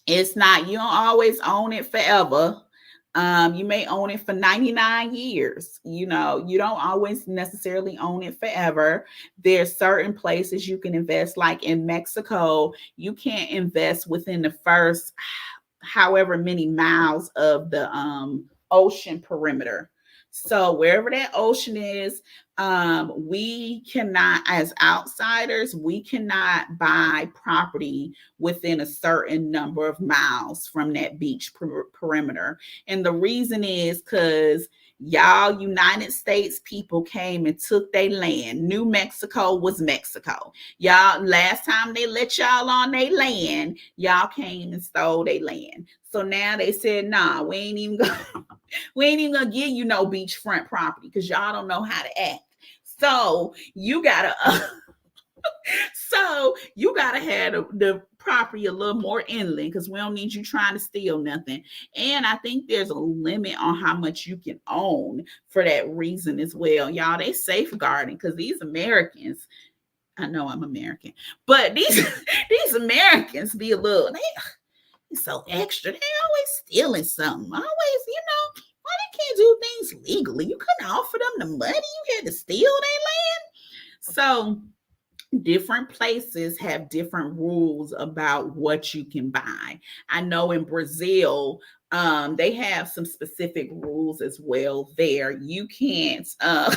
it's not, you don't always own it forever. You may own it for 99 years. You don't always necessarily own it forever. There's certain places you can invest, like in Mexico, you can't invest within the first however many miles of the ocean perimeter. So wherever that ocean is, we cannot, as outsiders, we cannot buy property within a certain number of miles from that beach perimeter. And the reason is because y'all United States people came and took their land. New Mexico was Mexico. Y'all, last time they let y'all on their land, y'all came and stole their land. So now they said, nah, we ain't even gonna give you no beachfront property because y'all don't know how to act. So you gotta have the property a little more inland, because we don't need you trying to steal nothing. And I think there's a limit on how much you can own for that reason as well. Y'all, they safeguarding, because these Americans, I know I'm American, but these Americans be a little, they so extra. They always stealing something. Always, why they can't do things legally? You couldn't offer them the money. You had to steal their land. So different places have different rules about what you can buy. I know in Brazil, they have some specific rules as well there. You can't, y'all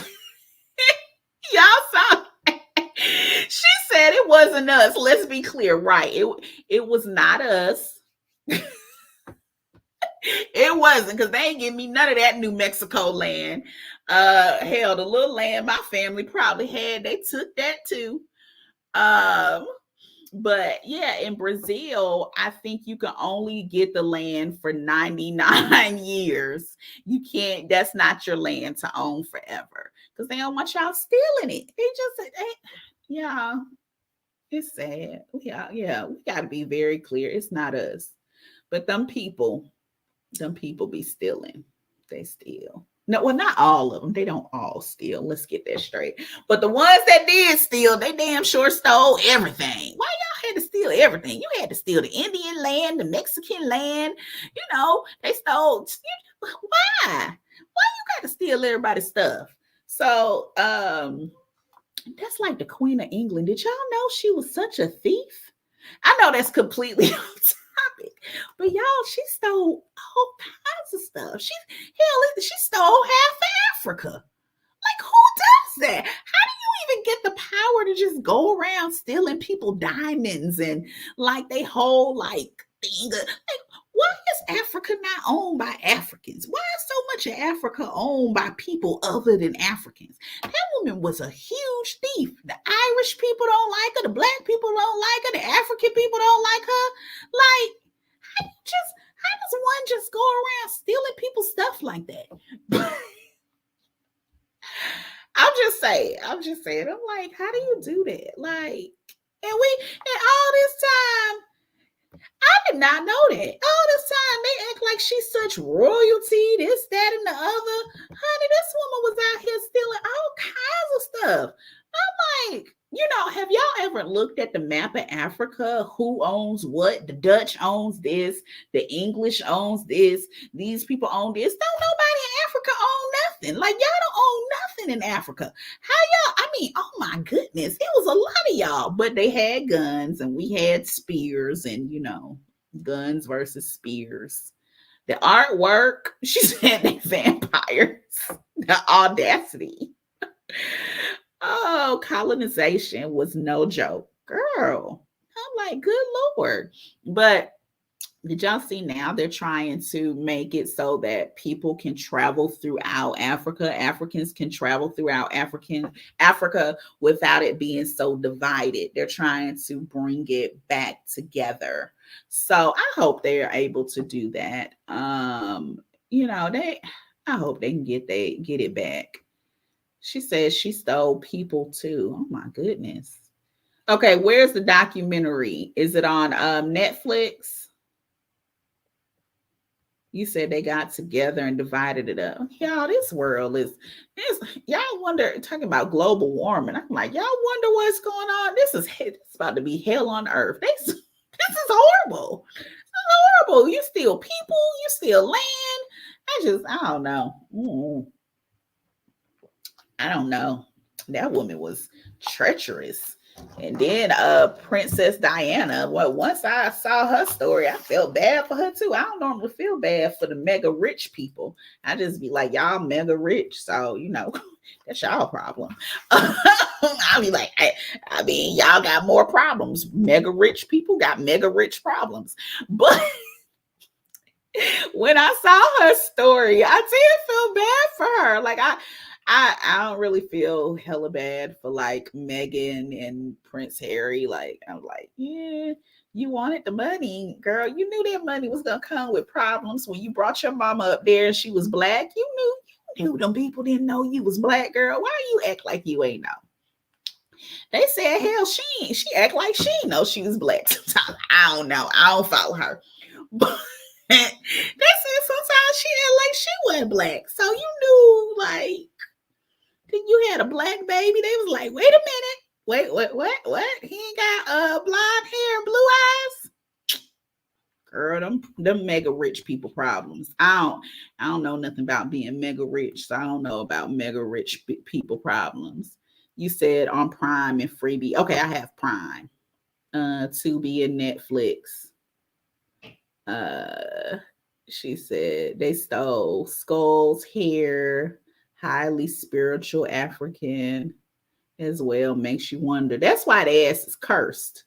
saw, she said it wasn't us. Let's be clear, right? It was not us. It wasn't, because they ain't give me none of that New Mexico land. Hell, the little land my family probably had, they took that too. But yeah, in Brazil, I think you can only get the land for 99 years. You can't, that's not your land to own forever, because they don't want y'all stealing it. Yeah, it's sad. Yeah, we got to be very clear. It's not us, but them people be stealing. They steal. No, well, not all of them. They don't all steal. Let's get that straight. But the ones that did steal, they damn sure stole everything. Why y'all had to steal everything? You had to steal the Indian land, the Mexican land. They stole. Why? Why you got to steal everybody's stuff? So, that's like the Queen of England. Did y'all know she was such a thief? I know that's completely off topic, but y'all, she stole all kinds of stuff. She stole half of Africa. Like, who does that? How do you even get the power to just go around stealing people diamonds and like they whole like thing? Like, why is Africa not owned by Africans? Why is so much of Africa owned by people other than Africans? That woman was a huge thief. The Irish people don't like her. The black people don't like her. The African people don't like her. Like, how does one just go around stealing people's stuff like that? I'm just saying. I'm like, how do you do that? Like, and all this time, I did not know that. All this time, they act like she's such royalty, this, that, and the other. Honey, this woman was out here stealing all kinds of stuff. I'm like, have y'all ever looked at the map of Africa? Who owns what? The Dutch owns this. The English owns this. These people own this. Don't nobody in Africa own nothing. Like, y'all don't own nothing in Africa. Oh my goodness. It was a lot of y'all, but they had guns and we had spears and, guns versus spears. The artwork, she said they vampires. The audacity. Oh, colonization was no joke. Girl, I'm like, good Lord. But Did y'all see now they're trying to make it so that people can travel throughout Africa? Africans can travel throughout Africa without it being so divided. They're trying to bring it back together. So I hope they are able to do that. I hope they can get it back. She says she stole people too. Oh my goodness. Okay, where's the documentary? Is it on Netflix? You said they got together and divided it up. Y'all, this world is y'all wonder, talking about global warming. I'm like, y'all wonder what's going on. This is about to be hell on earth. This is horrible. This is horrible. You steal people, you steal land. I don't know. I don't know. That woman was treacherous. And then Princess Diana, once I saw her story, I felt bad for her too. I don't normally feel bad for the mega rich people. I just be like, y'all mega rich, so that's y'all problem. I'll be like, I mean, y'all got more problems. Mega rich people got mega rich problems. But when I saw her story, I did feel bad for her. Like I don't really feel hella bad for like Meghan and Prince Harry. Like, I'm like, yeah, you wanted the money, girl. You knew that money was gonna come with problems when you brought your mama up there and she was black. You knew them people didn't know you was black, girl. Why you act like you ain't know? They said, hell, she act like she know she was black. I don't know. I don't follow her. But they said sometimes she act like she wasn't black. So you knew, like, you had a black baby. They was like, wait a minute. Wait, what? He ain't got blonde hair and blue eyes? Girl, them mega rich people problems. I don't know nothing about being mega rich, so I don't know about mega rich people problems. You said on Prime and Freebie. Okay, I have Prime. Tubi and Netflix. She said they stole skulls, hair, highly spiritual African as well. Makes you wonder. That's why the ass is cursed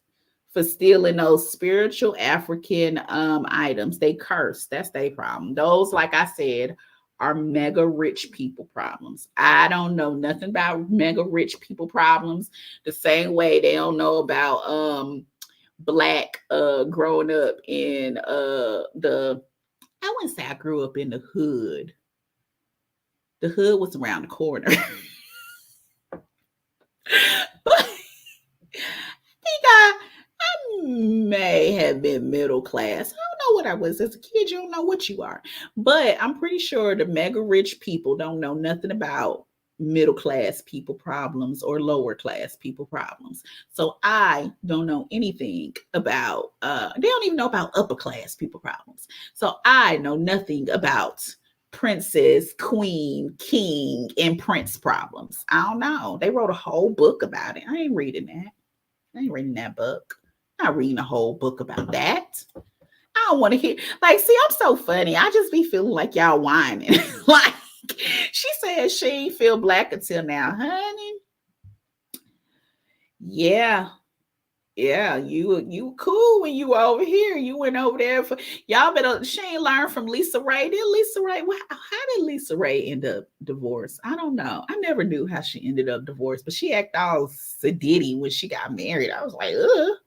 for stealing those spiritual African items. They cursed. That's their problem. Those, like I said, are mega rich people problems. I don't know nothing about mega rich people problems. The same way they don't know about black growing up in I wouldn't say I grew up in the hood. The hood was around the corner. But I think I may have been middle class. I don't know what I was as a kid. You don't know what you are. But I'm pretty sure the mega rich people don't know nothing about middle class people problems or lower class people problems. So I don't know anything about, they don't even know about upper class people problems. So I know nothing about princess, queen, king, and prince problems. I don't know. They wrote a whole book about it. I ain't reading that. I ain't reading that book. I'm not reading a whole book about that. I don't want to hear, like, see, I'm so funny. I just be feeling like y'all whining. Like, she said she ain't feel black until now, honey. Yeah. Yeah, you cool when you were over here. You went over there for y'all better. She ain't learned from Lisa Ray. Did Lisa Ray? How did Lisa Ray end up divorced? I don't know. I never knew how she ended up divorced, but she acted all sedity when she got married. I was like, ugh.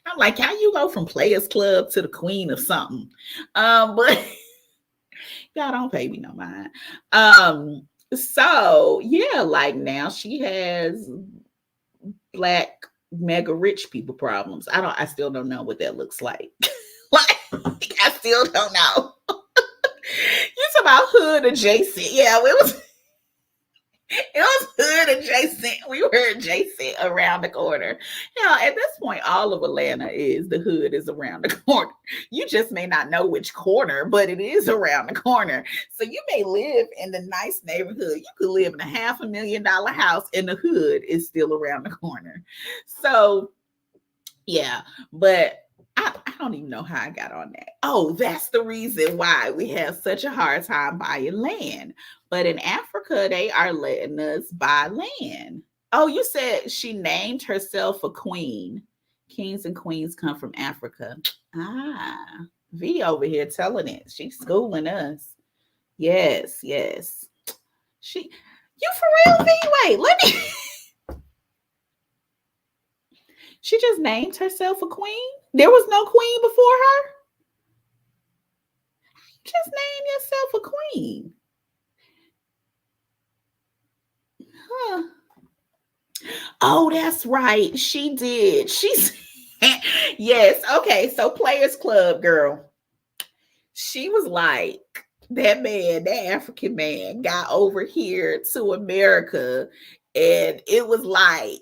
I'm like, how you go from Players Club to the queen of something? But y'all don't pay me no mind. So yeah, like now she has black mega rich people problems. I still don't know what that looks like. Like, I still don't know. You talk about hood adjacent. Yeah, it was hood adjacent. We were adjacent around the corner. Yeah, at this point, all of Atlanta is the hood is around the corner. You just may not know which corner, but it is around the corner. So you may live in the nice neighborhood. You could live in a $500,000 house and the hood is still around the corner. So yeah, but I don't even know how I got on that. Oh, that's the reason why we have such a hard time buying land. But in Africa, they are letting us buy land. Oh, you said she named herself a queen. Kings and queens come from Africa. Ah, V over here telling it. She's schooling us. Yes, yes. She, you for real, V? Wait, let me. She just named herself a queen. There was no queen before her. Just name yourself a queen. Huh. Oh, that's right. She did. She's yes. Okay. So Players Club girl. She was like, that man, that African man got over here to America. And it was like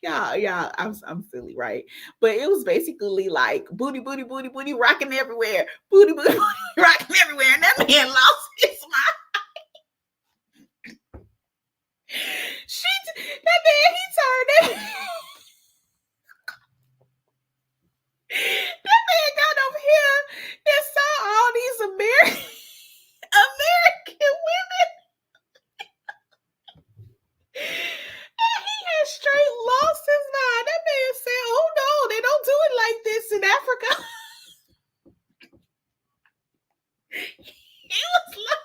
y'all, I'm silly, right? But it was basically like booty, booty, booty, booty, rocking everywhere. Booty, booty, booty, rocking everywhere. And that man lost his mind. That man, he turned it. That man got over here and saw all these American women. And he had straight lost his mind. That man said, oh no, they don't do it like this in Africa. He was like,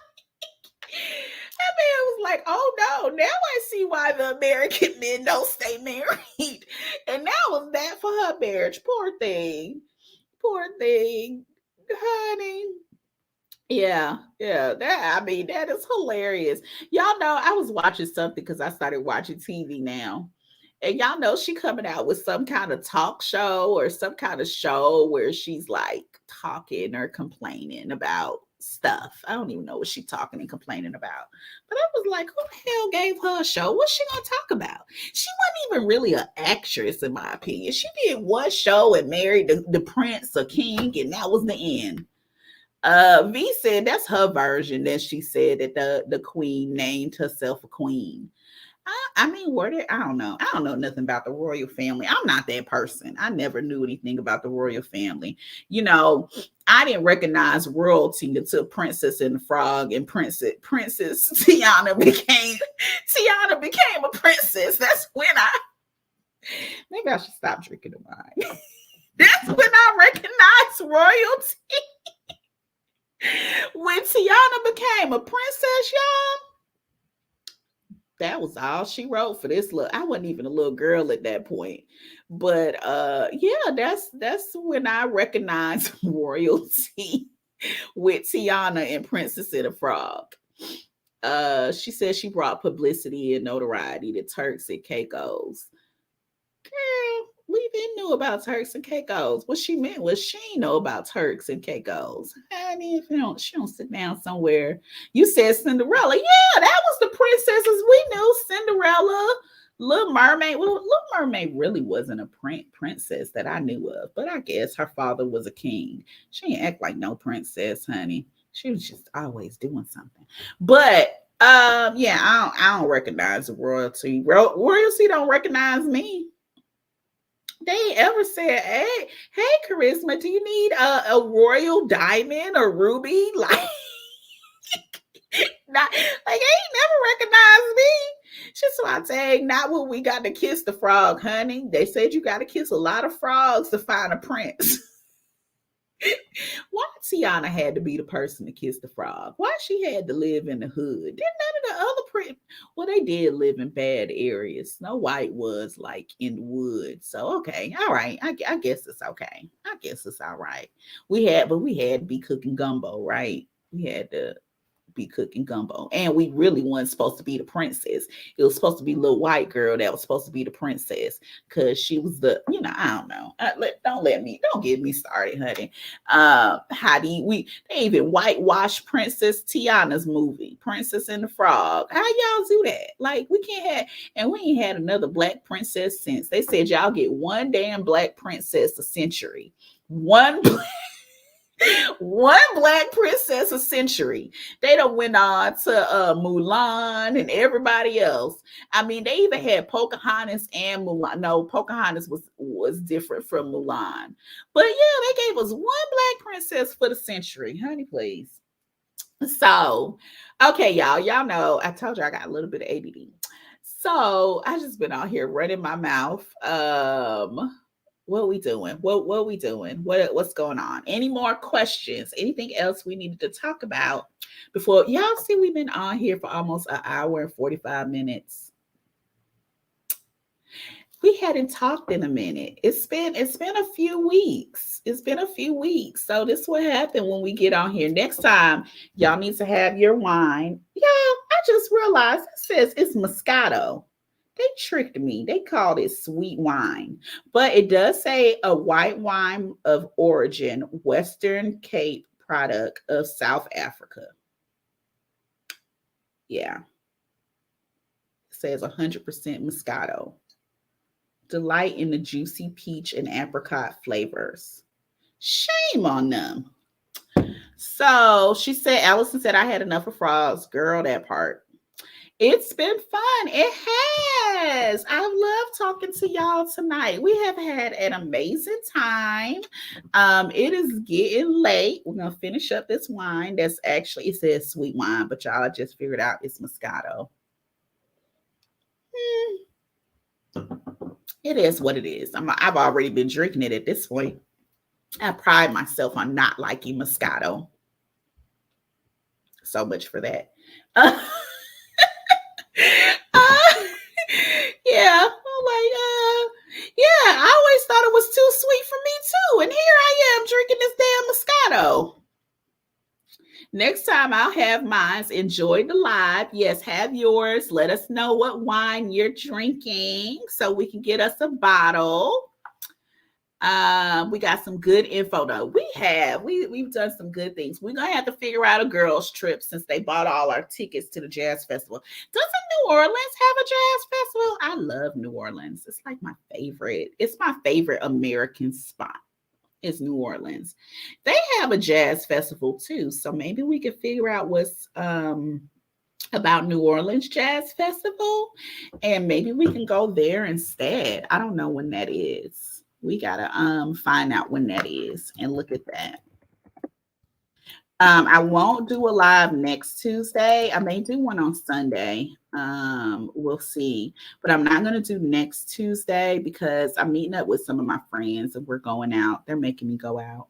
that man was like, oh no, now I see why the American men don't stay married. And that was that for her marriage. Poor thing. Poor thing. Honey. Yeah, that is hilarious. Y'all know I was watching something because I started watching TV now. And y'all know she coming out with some kind of talk show or some kind of show where she's like talking or complaining about stuff. I don't even know what she's talking and complaining about. But I was like, who the hell gave her a show? What's she gonna talk about? She wasn't even really an actress, in my opinion. She did one show and married the prince or king, and that was the end. V said that's her version. That she said that the queen named herself a queen. I mean, I don't know. I don't know nothing about the royal family. I'm not that person. I never knew anything about the royal family. You know, I didn't recognize royalty until Princess and the Frog and Princess Tiana became a princess. That's when maybe I should stop drinking the wine. That's when I recognized royalty. When Tiana became a princess, y'all, that was all she wrote for this look. I wasn't even a little girl at that point. But yeah, that's when I recognized royalty with Tiana and Princess and the Frog. She said she brought publicity and notoriety to Turks and Caicos. Girl, we been knew about Turks and Caicos. What she meant was she ain't know about Turks and Caicos. I mean, if she don't sit down somewhere. You said Cinderella. Yeah, that was the princesses we knew. Cinderella, Little Mermaid. Well, Little Mermaid really wasn't a princess that I knew of, but I guess her father was a king. She ain't act like no princess, honey. She was just always doing something. But yeah, I don't recognize the royalty. Royalty don't recognize me. They ain't ever said, hey, Charisma, do you need a royal diamond or ruby? Like, not like they ain't never recognized me. She's why I'm saying, not when we got to kiss the frog, honey. They said you got to kiss a lot of frogs to find a prince. Why Tiana had to be the person to kiss the frog? Why she had to live in the hood? Didn't none of the other well, they did live in bad areas. Snow White was like in the woods. So okay, all right. I guess it's okay. I guess it's all right. We had to be cooking gumbo, right? We had to be cooking gumbo. And we really wasn't supposed to be the princess. It was supposed to be little white girl that was supposed to be the princess because she was the, I don't know. Don't get me started, honey. They even whitewashed Princess Tiana's movie, Princess and the Frog. How y'all do that? Like, we can't have, and we ain't had another black princess since. They said y'all get one damn black princess a century. One black princess a century. They done went on to Mulan and everybody else. I mean, they even had Pocahontas and Mulan. No, Pocahontas was different from Mulan. But yeah, they gave us one black princess for the century. Honey, please. So, okay, y'all know, I told you I got a little bit of ADD. So I just been out here running my mouth. What we doing? What we doing? What's going on? Any more questions? Anything else we needed to talk about before y'all see we've been on here for almost an hour and 45 minutes. We hadn't talked in a minute. It's been a few weeks. It's been a few weeks. So this will happen when we get on here. Next time, y'all need to have your wine. Y'all, I just realized it says it's Moscato. They tricked me. They called it sweet wine. But it does say a white wine of origin, Western Cape product of South Africa. Yeah. It says 100% Moscato. Delight in the juicy peach and apricot flavors. Shame on them. So she said, Allison said, I had enough of frogs. Girl, that part. It's been fun. It has. I love talking to y'all tonight. We have had an amazing time. It is getting late. We're going to finish up this wine. That's actually, it says sweet wine, but y'all just figured out it's Moscato. It is what it is. I've already been drinking it at this point. I pride myself on not liking Moscato. So much for that. Yeah, I'm like, yeah, I always thought it was too sweet for me too. And here I am drinking this damn Moscato. Next time I'll have mine. Enjoy the live. Yes, have yours. Let us know what wine you're drinking so we can get us a bottle. We got some good info though. We've done some good things. We're gonna have to figure out a girls trip since they bought all our tickets to the jazz festival. Doesn't New Orleans have a jazz festival? I love New Orleans. It's like my favorite. It's my favorite American spot. Is New Orleans. They have a jazz festival too. So maybe we could figure out what's about New Orleans Jazz Festival and maybe we can go there instead. I don't know when that is. We gotta find out when that is and look at that. I won't do a live next Tuesday. I may do one on Sunday. We'll see. But I'm not going to do next Tuesday because I'm meeting up with some of my friends and we're going out. They're making me go out.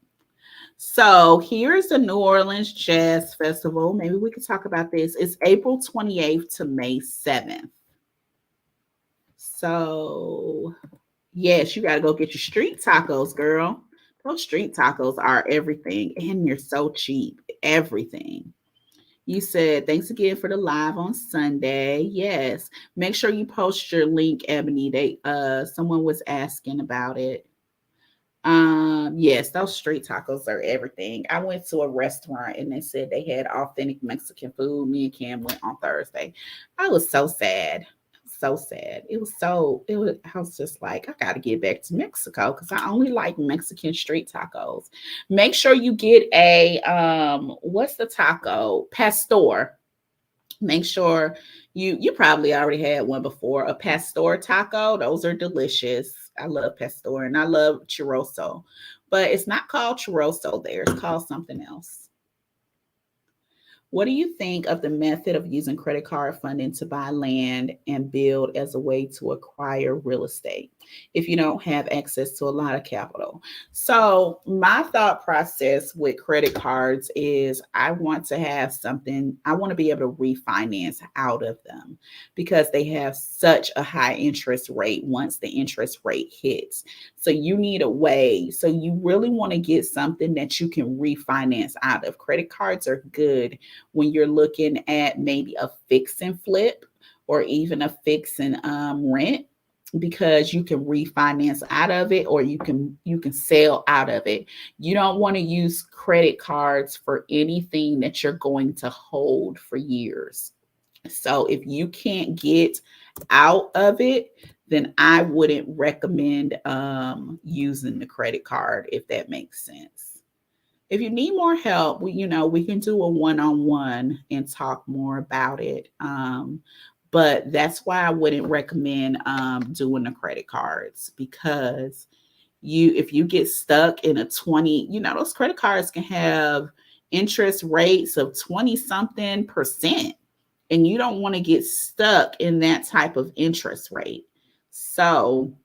So here's the New Orleans Jazz Festival. Maybe we could talk about this. It's April 28th to May 7th. So, yes, you got to go get your street tacos, girl. Those street tacos are everything, and you're so cheap. Everything. You said, thanks again for the live on Sunday. Yes. Make sure you post your link, Ebony. Someone was asking about it. Yes, those street tacos are everything. I went to a restaurant and they said they had authentic Mexican food. Me and Cam went on Thursday. I was so sad. So sad. I was just like, I got to get back to Mexico because I only like Mexican street tacos. Make sure you get a, what's the taco? Pastor. Make sure you probably already had one before, a pastor taco. Those are delicious. I love pastor and I love churroso, but it's not called churroso there. It's called something else. What do you think of the method of using credit card funding to buy land and build as a way to acquire real estate if you don't have access to a lot of capital? So my thought process with credit cards is I want to have something, I want to be able to refinance out of them because they have such a high interest rate once the interest rate hits. So you need a way. So you really want to get something that you can refinance out of. Credit cards are good when you're looking at maybe a fix and flip or even a fix and rent because you can refinance out of it or you can sell out of it. You don't want to use credit cards for anything that you're going to hold for years. So if you can't get out of it, then I wouldn't recommend using the credit card, if that makes sense. If you need more help, we can do a one-on-one and talk more about it. But that's why I wouldn't recommend doing the credit cards because if you get stuck in a 20, those credit cards can have interest rates of 20 something %. And you don't want to get stuck in that type of interest rate. So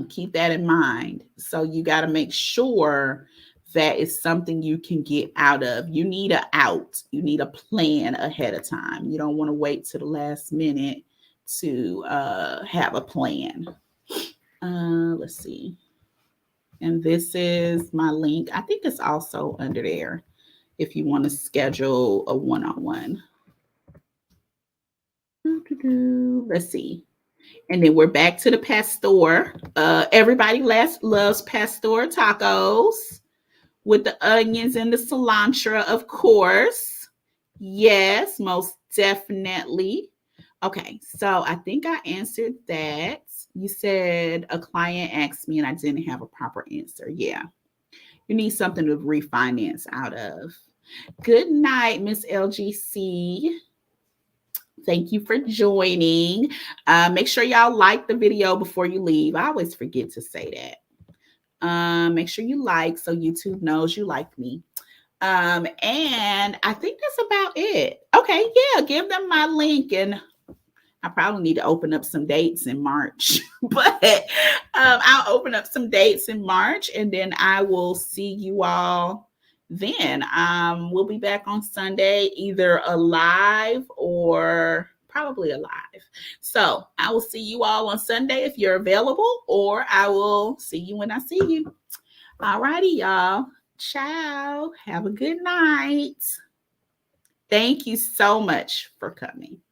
keep that in mind. So you got to make sure that it's something you can get out of. You need a out. You need a plan ahead of time. You don't want to wait to the last minute to have a plan. Let's see. And this is my link. I think it's also under there if you want to schedule a one-on-one. Let's see. And then we're back to the pastor. Everybody loves pastor tacos with the onions and the cilantro, of course. Yes, most definitely. Okay, so I think I answered that. You said a client asked me and I didn't have a proper answer. Yeah, you need something to refinance out of. Good night, Miss LGC. Thank you for joining. Make sure y'all like the video before you leave. I always forget to say that. Make sure you like so YouTube knows you like me. And I think that's about it. Okay, yeah, give them my link, and I probably need to open up some dates in March, but I'll open up some dates in March, and then I will see you all then. We'll be back on Sunday, either a live or probably a live. So I will see you all on Sunday if you're available, or I will see you when I see you. All righty, y'all. Ciao. Have a good night. Thank you so much for coming.